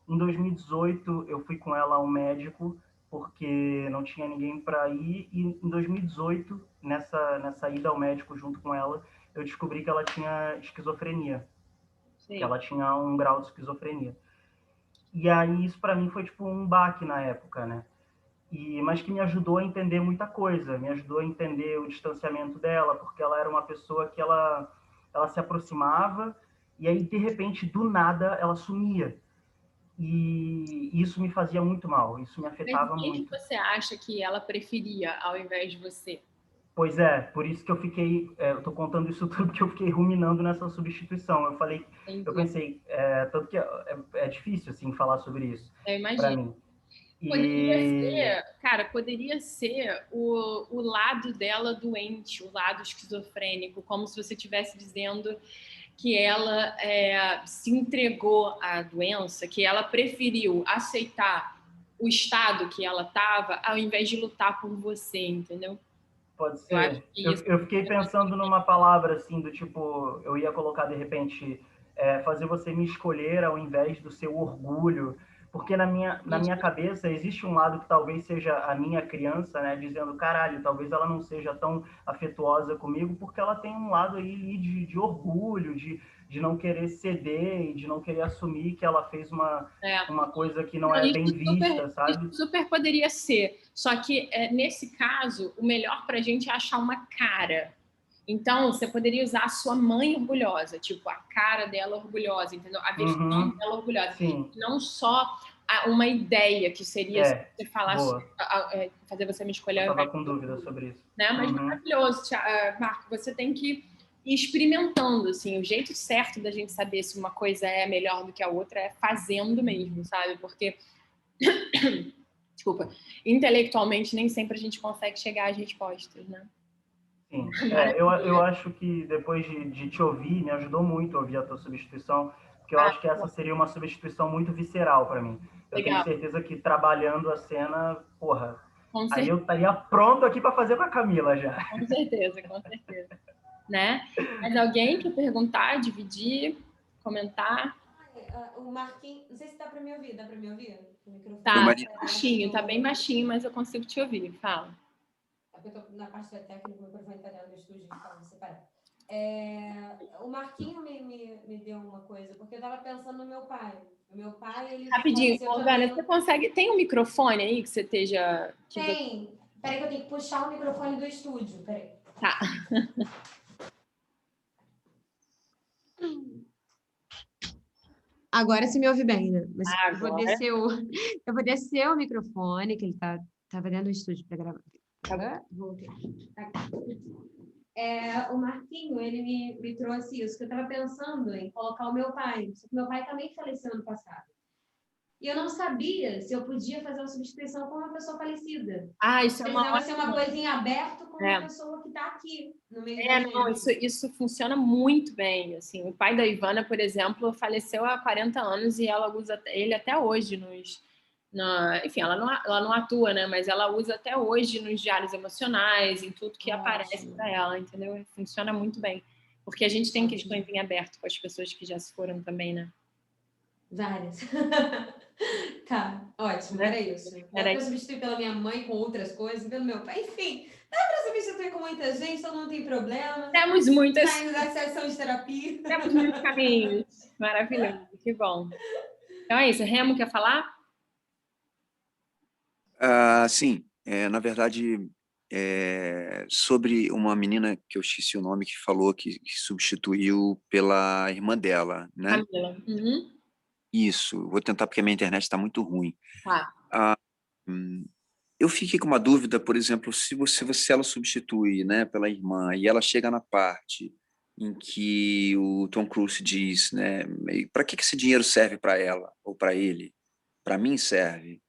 Em 2018, eu fui com ela a um médico, porque não tinha ninguém para ir, e em 2018, nessa ida ao médico junto com ela, eu descobri que ela tinha esquizofrenia, Sim. que ela tinha um grau de esquizofrenia. E aí isso para mim foi tipo um baque na época, né? Mas que me ajudou a entender muita coisa, me ajudou a entender o distanciamento dela, porque ela era uma pessoa que ela se aproximava e aí, de repente, do nada, ela sumia. E isso me fazia muito mal, isso me afetava Mas quem muito. que você acha que ela preferia ao invés de você? Pois é, por isso que eu fiquei, eu tô contando isso tudo porque eu fiquei ruminando nessa substituição. Eu pensei, tanto que é difícil, assim, falar sobre isso Eu imagino. para mim. Poderia ser o lado dela doente, o lado esquizofrênico, como se você estivesse dizendo que ela se entregou à doença, que ela preferiu aceitar o estado que ela estava ao invés de lutar por você, entendeu? Pode ser. Eu fiquei pensando numa palavra assim, do tipo, eu ia colocar de repente, fazer você me escolher ao invés do seu orgulho, porque na minha cabeça existe um lado que talvez seja a minha criança, né, dizendo, caralho, talvez ela não seja tão afetuosa comigo, porque ela tem um lado aí de orgulho, de não querer ceder e de não querer assumir que ela fez uma coisa que não é bem vista, sabe? Isso super poderia ser. Só que, nesse caso, o melhor pra gente é achar uma cara. Então, você poderia usar a sua mãe orgulhosa, tipo, a cara dela orgulhosa, entendeu? A versão dela orgulhosa. Sim. Não só uma ideia que seria se você falasse, fazer você me escolher. Eu estava com dúvida sobre isso. Né? Mas maravilhoso, Marco, você tem que ir experimentando, assim, o jeito certo da gente saber se uma coisa é melhor do que a outra é fazendo mesmo, sabe? Porque, desculpa, intelectualmente nem sempre a gente consegue chegar às respostas, né? Sim, eu acho que depois de te ouvir, me ajudou muito a ouvir a tua substituição, porque eu acho que essa seria uma substituição muito visceral para mim. Eu tenho certeza que trabalhando a cena, porra, aí eu estaria pronto aqui para fazer com a Camila já. Com certeza, né? Mas alguém quer perguntar, dividir, comentar? O Marquinhos, não sei se dá para me ouvir. Dá para me ouvir? O microfone Tá, Maria. baixinho, tá bem baixinho, mas eu consigo te ouvir. Fala. Eu tô na parte técnica, o microfone está dentro do estúdio, então você para. O Marquinho me deu uma coisa, porque eu estava pensando no meu pai. O meu pai, ele Rapidinho, faleceu Morgana, também. você consegue... Tem um microfone aí que você esteja... Tem. Peraí que eu tenho que puxar o microfone do estúdio. Peraí. Tá. Agora se me ouve bem, né? Mas eu vou Agora. descer o microfone, que ele tava dentro do estúdio para gravar. Agora, voltei. Tá aqui. O Marquinho, ele me trouxe isso, que eu estava pensando em colocar o meu pai. Só que meu pai também faleceu ano passado. E eu não sabia se eu podia fazer uma substituição com uma pessoa falecida. Isso é uma Precisava ser ótima... uma coisa em aberto com uma pessoa que está aqui, no meio da Não, gente. isso funciona muito bem. Assim, o pai da Ivana, por exemplo, faleceu há 40 anos e ela usa ele até hoje enfim, ela não atua, né? Mas ela usa até hoje nos diários emocionais, em tudo que aparece para ela, entendeu? Funciona muito bem. Porque a gente tem questões em aberto com as pessoas que já se foram também, né? Várias. Tá, ótimo, era isso. Dá para substituir pela minha mãe com outras coisas, pelo meu pai, enfim, dá para substituir com muita gente, todo mundo tem problema. Temos muitas... Saindo da sessão de terapia. Temos muitos caminhos. Maravilhoso, que bom. Então é isso. Remo, quer falar? Sim, na verdade, sobre uma menina que eu esqueci o nome, que falou que substituiu pela irmã dela, né? Camila. Uhum. Isso, vou tentar porque a minha internet está muito ruim. Tá. Eu fiquei com uma dúvida, por exemplo, se ela substitui, né, pela irmã e ela chega na parte em que o Tom Cruise diz, né, para que esse dinheiro serve para ela ou para ele? Para mim serve.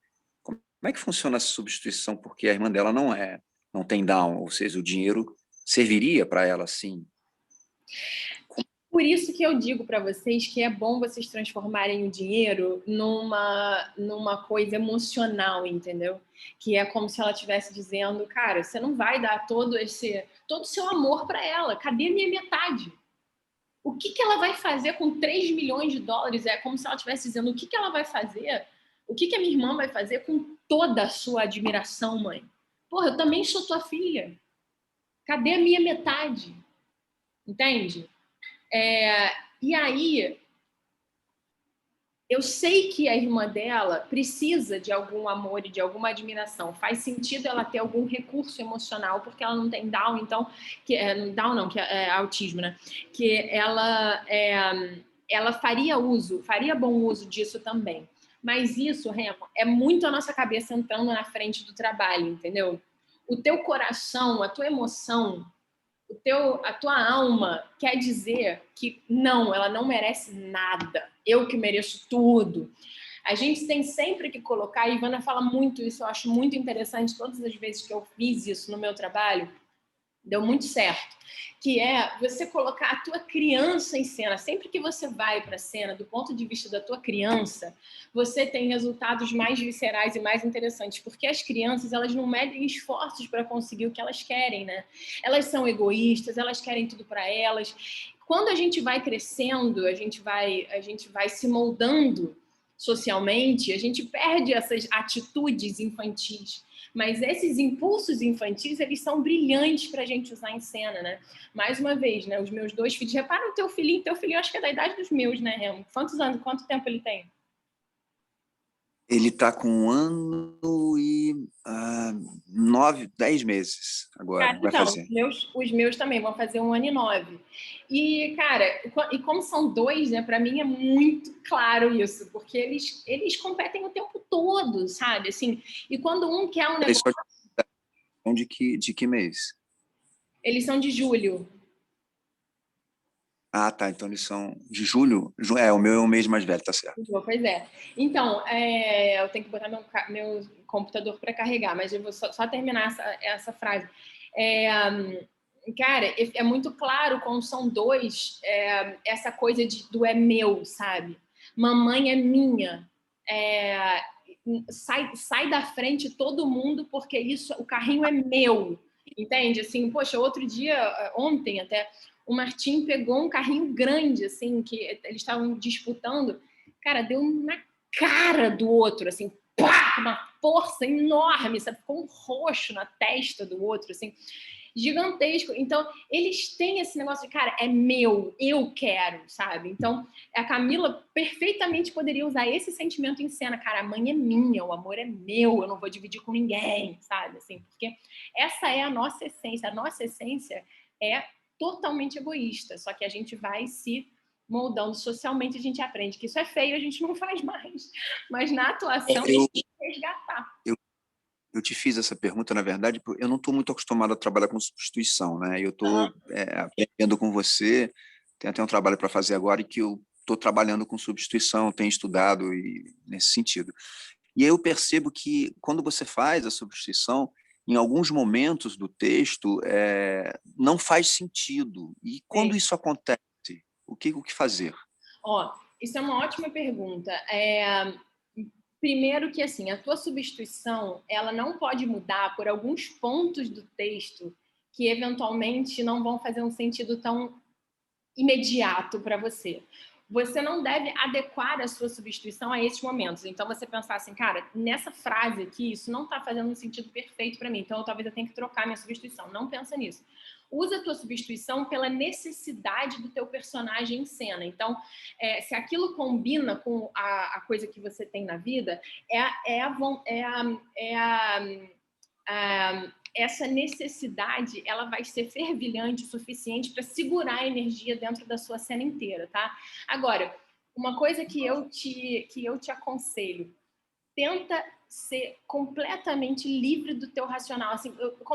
Como é que funciona essa substituição? Porque a irmã dela não tem Down, ou seja, o dinheiro serviria para ela, sim. Por isso que eu digo para vocês que é bom vocês transformarem o dinheiro numa coisa emocional, entendeu? Que é como se ela estivesse dizendo, cara, você não vai dar todo o seu amor para ela. Cadê a minha metade? O que ela vai fazer com 3 milhões de dólares? É como se ela estivesse dizendo o que ela vai fazer, o que a minha irmã vai fazer com toda a sua admiração, mãe. Porra, eu também sou tua filha. Cadê a minha metade? Entende? E aí, eu sei que a irmã dela precisa de algum amor e de alguma admiração. Faz sentido ela ter algum recurso emocional, porque ela não tem Down, então... Down não, que é autismo, né? Que ela faria bom uso disso também. Mas isso, Remo, é muito a nossa cabeça entrando na frente do trabalho, entendeu? O teu coração, a tua emoção... a tua alma quer dizer que não, ela não merece nada. Eu que mereço tudo. A gente tem sempre que colocar, a Ivana fala muito isso, eu acho muito interessante, todas as vezes que eu fiz isso no meu trabalho, deu muito certo, que é você colocar a tua criança em cena. Sempre que você vai para a cena, do ponto de vista da tua criança, você tem resultados mais viscerais e mais interessantes, porque as crianças, elas não medem esforços para conseguir o que elas querem, né? Elas são egoístas, elas querem tudo para elas. Quando a gente vai crescendo, a gente vai se moldando socialmente, a gente perde essas atitudes infantis. Mas esses impulsos infantis, eles são brilhantes para a gente usar em cena, né? Mais uma vez, né? Os meus 2 filhos... Repara no teu filhinho acho que é da idade dos meus, né, Remo? Quanto tempo ele tem? Ele está com 1 ano e 9, 10 meses agora, vai então, fazer. Os meus também vão fazer 1 ano e 9. E, cara, e como são 2, né? Para mim é muito claro isso, porque eles competem o tempo todo, sabe? Assim, e quando um quer um negócio... De que mês? Eles são de julho. Ah, tá. Então eles são de julho. O meu é um mês mais velho, tá certo. Pois é. Então, eu tenho que botar meu computador para carregar, mas eu vou só terminar essa frase. Cara, é muito claro quando são 2, essa coisa do é meu, sabe? Mamãe é minha. Sai da frente todo mundo, porque o carrinho é meu. Entende? Assim, poxa, ontem até, o Martim pegou um carrinho grande, assim, que eles estavam disputando, cara, deu na cara do outro, assim, pá, com uma força enorme, sabe? Ficou um roxo na testa do outro, assim, gigantesco. Então, eles têm esse negócio de, cara, é meu, eu quero, sabe? Então, a Camila perfeitamente poderia usar esse sentimento em cena. Cara, a mãe é minha, o amor é meu, eu não vou dividir com ninguém, sabe? Assim, porque essa é a nossa essência. A nossa essência é totalmente egoísta, só que a gente vai se moldando socialmente, a gente aprende que isso é feio, a gente não faz mais. Mas na atuação, a gente tem que resgatar. Eu te fiz essa pergunta, na verdade, porque eu não estou muito acostumado a trabalhar com substituição, né? Eu estou aprendendo com você, tem até um trabalho para fazer agora e que eu estou trabalhando com substituição, tenho estudado nesse sentido. E aí eu percebo que quando você faz a substituição, em alguns momentos do texto, não faz sentido. E quando isso acontece, o que fazer? Isso é uma ótima pergunta. Primeiro que, assim, a tua substituição, ela não pode mudar por alguns pontos do texto que, eventualmente, não vão fazer um sentido tão imediato para você. Você não deve adequar a sua substituição a esses momentos. Então, você pensar assim, cara, nessa frase aqui, isso não está fazendo um sentido perfeito para mim, então talvez eu tenha que trocar minha substituição. Não pensa nisso. Usa a tua substituição pela necessidade do teu personagem em cena. Então, se aquilo combina com a coisa que você tem na vida, essa necessidade, ela vai ser fervilhante o suficiente para segurar a energia dentro da sua cena inteira, tá? Agora, uma coisa que eu te aconselho, tenta ser completamente livre do teu racional. Assim,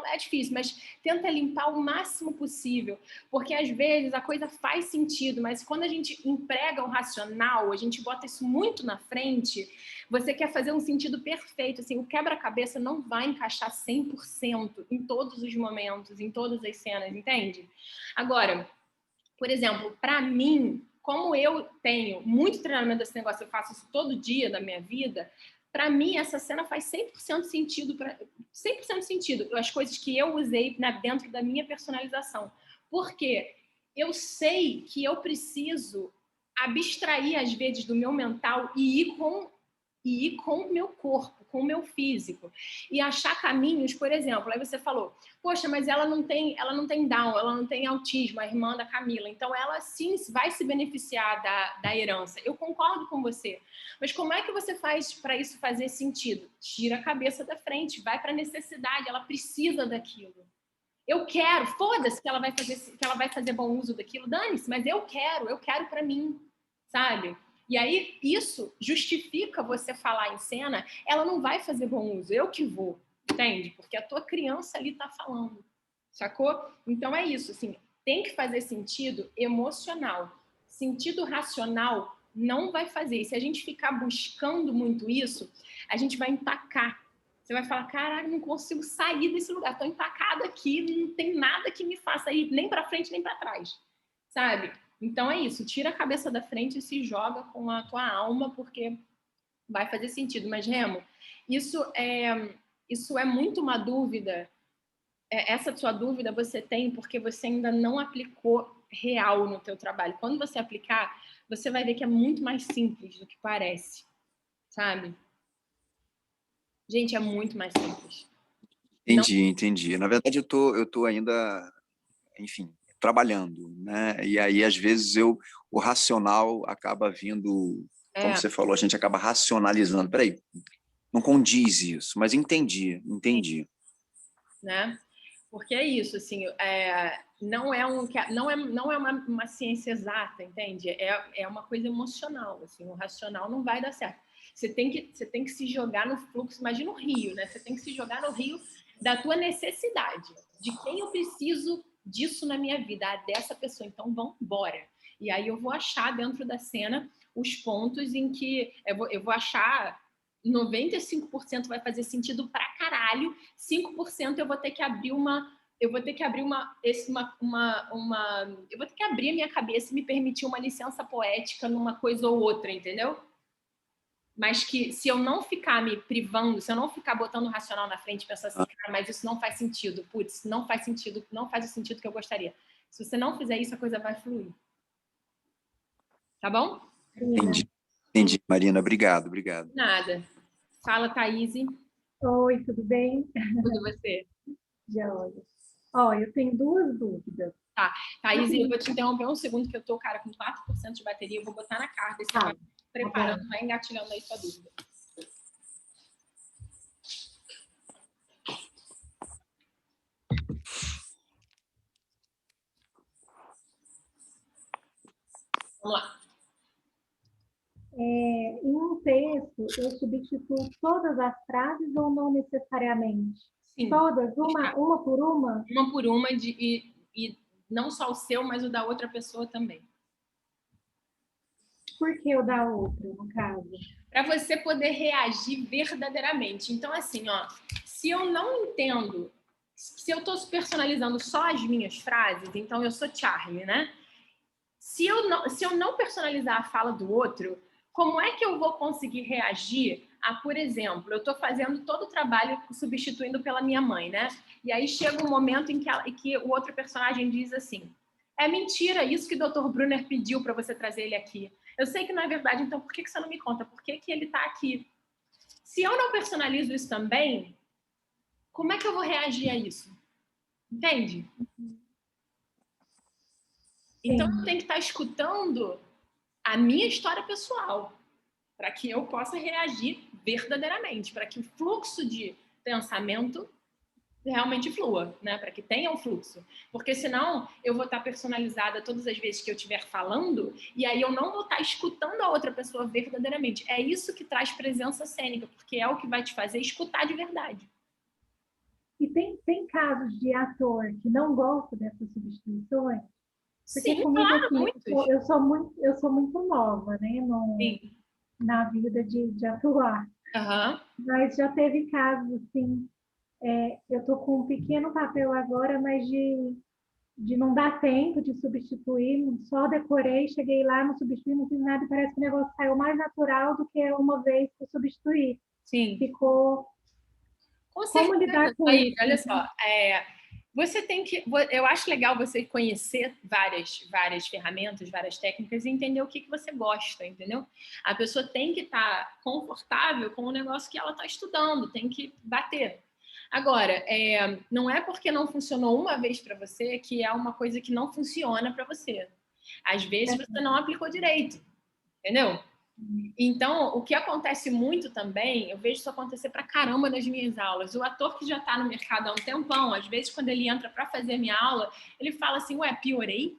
é difícil, mas tenta limpar o máximo possível, porque às vezes a coisa faz sentido, mas quando a gente emprega o racional, a gente bota isso muito na frente, você quer fazer um sentido perfeito. Assim, o quebra-cabeça não vai encaixar 100% em todos os momentos, em todas as cenas, entende? Agora, por exemplo, para mim, como eu tenho muito treinamento desse negócio, eu faço isso todo dia da minha vida, para mim, essa cena faz 100% sentido. 100% sentido. As coisas que eu usei dentro da minha personalização. Porque eu sei que eu preciso abstrair, às vezes, do meu mental e ir com o meu corpo, com o meu físico. E achar caminhos, por exemplo, aí você falou, poxa, mas ela não tem Down, ela não tem autismo, a irmã da Camila, então ela sim vai se beneficiar da herança. Eu concordo com você. Mas como é que você faz para isso fazer sentido? Tira a cabeça da frente, vai para a necessidade, ela precisa daquilo. Eu quero, foda-se que ela vai fazer bom uso daquilo, dane-se, mas eu quero para mim, sabe? E aí, isso justifica você falar em cena, ela não vai fazer bom uso, eu que vou, entende? Porque a tua criança ali tá falando, sacou? Então é isso, assim, tem que fazer sentido emocional. Sentido racional não vai fazer. E se a gente ficar buscando muito isso, a gente vai empacar. Você vai falar, caralho, não consigo sair desse lugar, tô empacada aqui, não tem nada que me faça ir nem para frente nem para trás, sabe? Então é isso, tira a cabeça da frente e se joga com a tua alma, porque vai fazer sentido. Mas, Remo, isso é muito uma dúvida. Essa sua dúvida você tem porque você ainda não aplicou real no teu trabalho. Quando você aplicar, você vai ver que é muito mais simples do que parece, sabe? Gente, é muito mais simples. Entendi. Na verdade, eu tô ainda, enfim, trabalhando, né? E aí, às vezes, o racional acaba vindo, como você falou, a gente acaba racionalizando. Peraí, não condiz isso, mas entendi. Né? Porque é isso, assim, não é uma ciência exata, entende? É uma coisa emocional, assim, o racional não vai dar certo. Você tem que se jogar no fluxo, imagina o rio, né? Você tem que se jogar no rio da tua necessidade, de quem eu preciso disso na minha vida, dessa pessoa, então vamos embora. E aí eu vou achar dentro da cena os pontos em que eu vou achar 95% vai fazer sentido pra caralho, 5% eu vou ter que abrir eu vou ter que abrir a minha cabeça e me permitir uma licença poética numa coisa ou outra, entendeu? Mas que se eu não ficar me privando, se eu não ficar botando o racional na frente e pensar assim, cara, mas isso não faz sentido, putz, não faz sentido, não faz o sentido que eu gostaria. Se você não fizer isso, a coisa vai fluir. Tá bom? Entendi. Entendi, Marina. Obrigado, obrigado. Nada. Fala, Thaís. Oi, tudo bem? Tudo você? Joia. Ó, eu tenho duas dúvidas. Thaís, eu vou te interromper um segundo, que eu tô, cara, com 4% de bateria. Eu vou botar na carta e você vai preparando, vai engatilhando aí sua dúvida. Vamos lá. Em um texto, eu substituo todas as frases ou não necessariamente? Sim. Todas? Uma por uma? Uma por uma, e não só o seu, mas o da outra pessoa também. Por que o da outra, no caso? Para você poder reagir verdadeiramente. Então, assim, ó, se eu não entendo, se eu estou personalizando só as minhas frases, então eu sou Charlie, né? Se eu não personalizar a fala do outro, como é que eu vou conseguir reagir a, por exemplo, eu estou fazendo todo o trabalho substituindo pela minha mãe, né? E aí chega um momento em que o outro personagem diz assim: é mentira isso que o Dr. Brunner pediu para você trazer ele aqui. Eu sei que não é verdade, então por que você não me conta? Por que ele está aqui? Se eu não personalizo isso também, como é que eu vou reagir a isso? Entende? Então, eu tenho que estar escutando a minha história pessoal para que eu possa reagir verdadeiramente, para que o fluxo de pensamento realmente flua, né? Para que tenha um fluxo. Porque senão eu vou estar personalizada todas as vezes que eu estiver falando e aí eu não vou estar escutando a outra pessoa verdadeiramente. É isso que traz presença cênica, porque é o que vai te fazer escutar de verdade. E tem casos de ator que não gosta dessas substituições? Porque Sim, comigo, claro, assim, muitos. eu sou muito nova, né? Sim. Na vida de atuar. Uhum. Mas já teve casos, assim, eu estou com um pequeno papel agora, mas de não dar tempo de substituir, só decorei, cheguei lá, não substituí, não fiz nada, e parece que o negócio saiu mais natural do que uma vez que eu substituí. Sim. Ficou... Com Como lidar com aí, isso? olha só, você tem que... Eu acho legal você conhecer várias ferramentas, várias técnicas e entender o que você gosta, entendeu? A pessoa tem que estar confortável com o negócio que ela está estudando, tem que bater. Agora, não é porque não funcionou uma vez para você que é uma coisa que não funciona para você. Às vezes você não aplicou direito, entendeu? Então, o que acontece muito também, eu vejo isso acontecer pra caramba nas minhas aulas. O ator que já está no mercado há um tempão, às vezes, quando ele entra para fazer minha aula, ele fala assim: ué, piorei?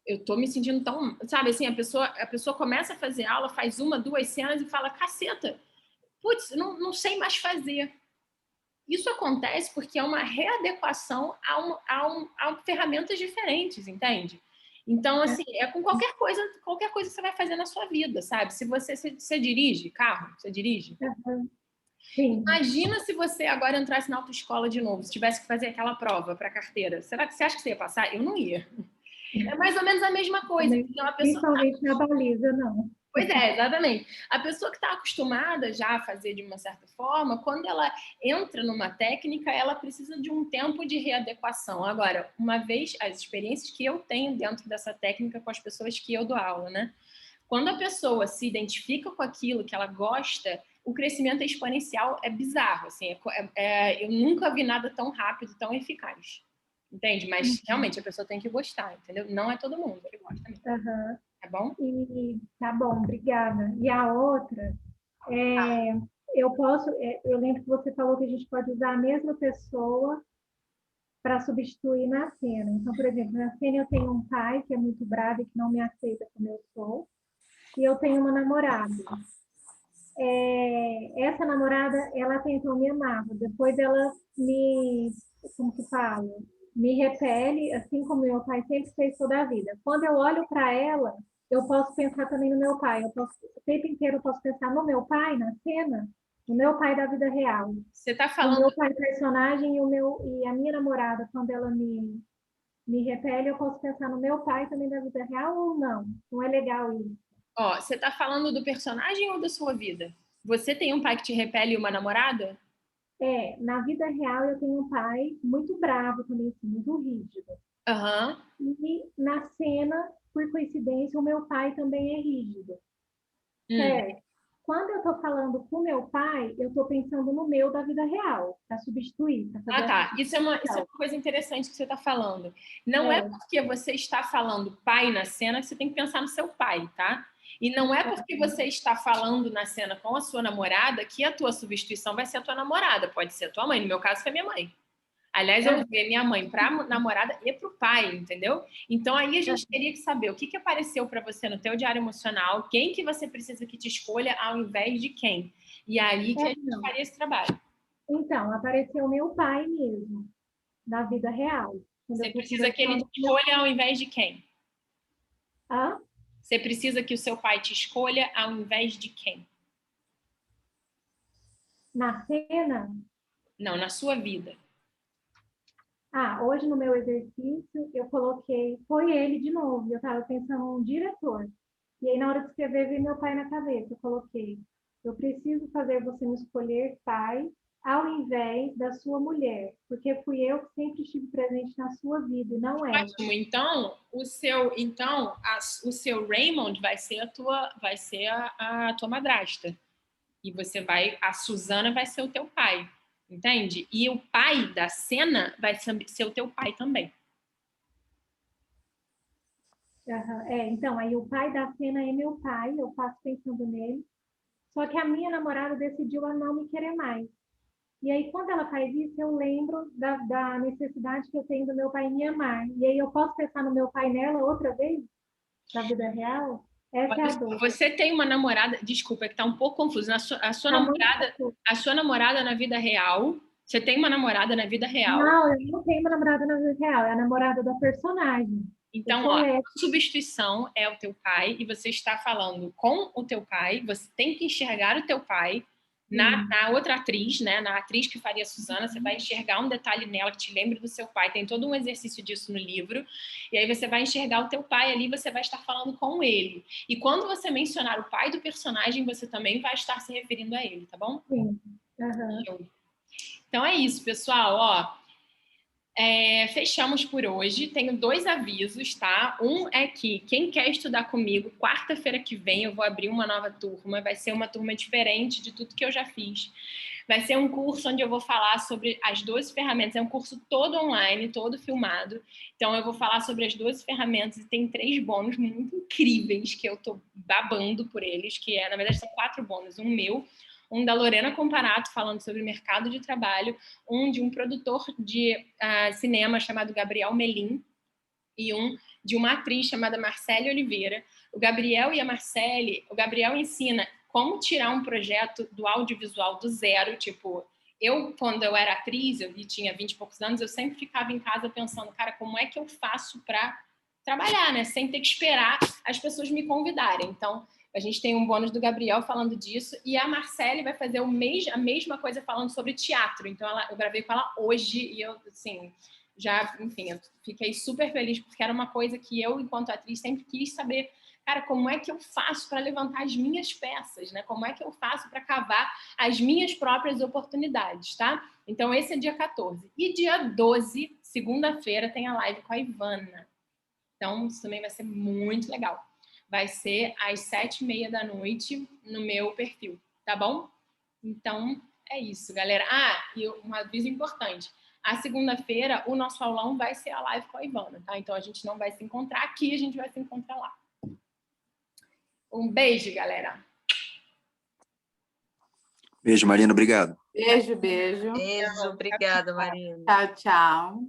Eu tô me sentindo tão... Sabe, assim, a pessoa começa a fazer aula, faz uma, duas cenas e fala: caceta, putz, não sei mais fazer. Isso acontece porque é uma readequação a ferramentas diferentes, entende? Então, assim, é com qualquer coisa que você vai fazer na sua vida, sabe? Se você dirige carro, você dirige? Sim. Imagina se você agora entrasse na autoescola de novo, se tivesse que fazer aquela prova para carteira. Será que você acha que você ia passar? Eu não ia. É mais ou menos a mesma coisa. Então, a pessoa Principalmente na baliza, não. Pois é, exatamente. A pessoa que está acostumada já a fazer de uma certa forma, quando ela entra numa técnica, ela precisa de um tempo de readequação. Agora, uma vez, as experiências que eu tenho dentro dessa técnica com as pessoas que eu dou aula, né? Quando a pessoa se identifica com aquilo que ela gosta, o crescimento exponencial é bizarro. Assim, eu nunca vi nada tão rápido, tão eficaz. Entende? Mas, realmente, a pessoa tem que gostar, entendeu? Não é todo mundo que gosta mesmo. Uhum. Tá bom? Tá bom, obrigada. E a outra, eu lembro que você falou que a gente pode usar a mesma pessoa para substituir na cena. Então, por exemplo, na cena eu tenho um pai que é muito bravo e que não me aceita como eu sou, e eu tenho uma namorada. Essa namorada, ela tentou me amar, depois ela como que fala? Me repele, assim como meu pai sempre fez toda a vida. Quando eu olho para ela, eu posso pensar também no meu pai. O tempo inteiro eu posso pensar no meu pai, na cena, no meu pai da vida real. Você está falando... O meu pai personagem e a minha namorada, quando ela me repele, eu posso pensar no meu pai também da vida real ou não? Não é legal isso. Ó, você tá falando do personagem ou da sua vida? Você tem um pai que te repele e uma namorada? Na vida real eu tenho um pai muito bravo também, assim, muito rígido. Aham. E na cena, por coincidência, o meu pai também é rígido. Certo? Quando eu estou falando com meu pai, eu estou pensando no meu da vida real, para substituir. Pra fazer tá. essa Isso é uma substituição. coisa interessante que você está falando. Não é porque você está falando pai na cena que você tem que pensar no seu pai, tá? E não é porque você está falando na cena com a sua namorada que a tua substituição vai ser a tua namorada. Pode ser a tua mãe. No meu caso, foi minha mãe. Aliás, eu usei minha mãe para a namorada e para o pai, entendeu? Então, aí a gente teria que saber o que apareceu para você no teu diário emocional, quem que você precisa que te escolha ao invés de quem. E aí que a gente faria esse trabalho. Então, apareceu meu pai mesmo, da vida real. Você precisa que ele te escolha ao invés de quem? Hã? Você precisa que o seu pai te escolha ao invés de quem? Na cena? Não, na sua vida. Hoje no meu exercício eu coloquei, foi ele de novo, eu estava pensando num diretor. E aí na hora de escrever veio meu pai na cabeça, eu coloquei, eu preciso fazer você me escolher pai ao invés da sua mulher, porque fui eu que sempre estive presente na sua vida, e não ela. Ótimo. Então, o seu Raymond vai ser a tua madrasta. E a Susana vai ser o teu pai. Entende? E o pai da cena vai ser o teu pai também. Então, aí o pai da cena é meu pai, eu faço pensando nele. Só que a minha namorada decidiu a não me querer mais. E aí, quando ela faz isso, eu lembro da necessidade que eu tenho do meu pai me amar. E aí, eu posso pensar no meu pai nela outra vez? Na vida real? Essa é a dor. Você tem uma namorada... Desculpa, é que tá um pouco confuso. A sua namorada na vida real... Você tem uma namorada na vida real? Não, eu não tenho uma namorada na vida real. É a namorada da personagem. Então, a substituição é o teu pai e você está falando com o teu pai. Você tem que enxergar o teu pai na outra atriz, né? Na atriz que faria a Susana. Você vai enxergar um detalhe nela que te lembre do seu pai. Tem todo um exercício disso no livro. E aí você vai enxergar o teu pai ali, você vai estar falando com ele. E quando você mencionar o pai do personagem, você também vai estar se referindo a ele, tá bom? Sim. Então é isso, pessoal. Fechamos por hoje. Tenho 2 avisos, tá? Um é que quem quer estudar comigo, quarta-feira que vem eu vou abrir uma nova turma. Vai ser uma turma diferente de tudo que eu já fiz. Vai ser um curso onde eu vou falar sobre as 12 ferramentas. É um curso todo online, todo filmado. Então eu vou falar sobre as 12 ferramentas e tem 3 bônus muito incríveis que eu tô babando por eles, que na verdade são 4 bônus. Um meu, um da Lorena Comparato, falando sobre mercado de trabalho, um de um produtor de cinema chamado Gabriel Melim, e um de uma atriz chamada Marcele Oliveira. O Gabriel e a Marcele, o Gabriel ensina como tirar um projeto do audiovisual do zero, tipo... Quando eu era atriz, eu tinha 20 e poucos anos, eu sempre ficava em casa pensando, cara, como é que eu faço para trabalhar, né? Sem ter que esperar as pessoas me convidarem. Então, a gente tem um bônus do Gabriel falando disso, e a Marcele vai fazer a mesma coisa falando sobre teatro. Então, eu gravei com ela hoje, e eu, assim, eu fiquei super feliz, porque era uma coisa que eu, enquanto atriz, sempre quis saber, cara, como é que eu faço para levantar as minhas peças, né? Como é que eu faço para cavar as minhas próprias oportunidades, tá? Então, esse é dia 14. E dia 12, segunda-feira, tem a live com a Ivana. Então, isso também vai ser muito legal. Vai ser às 7h30 da noite no meu perfil, tá bom? Então, é isso, galera. E um aviso importante. A segunda-feira, o nosso aulão vai ser a live com a Ivana, tá? Então, a gente não vai se encontrar aqui, a gente vai se encontrar lá. Um beijo, galera. Beijo, Marina. Obrigado. Beijo. Beijo, obrigada, Marina. Tchau, tchau.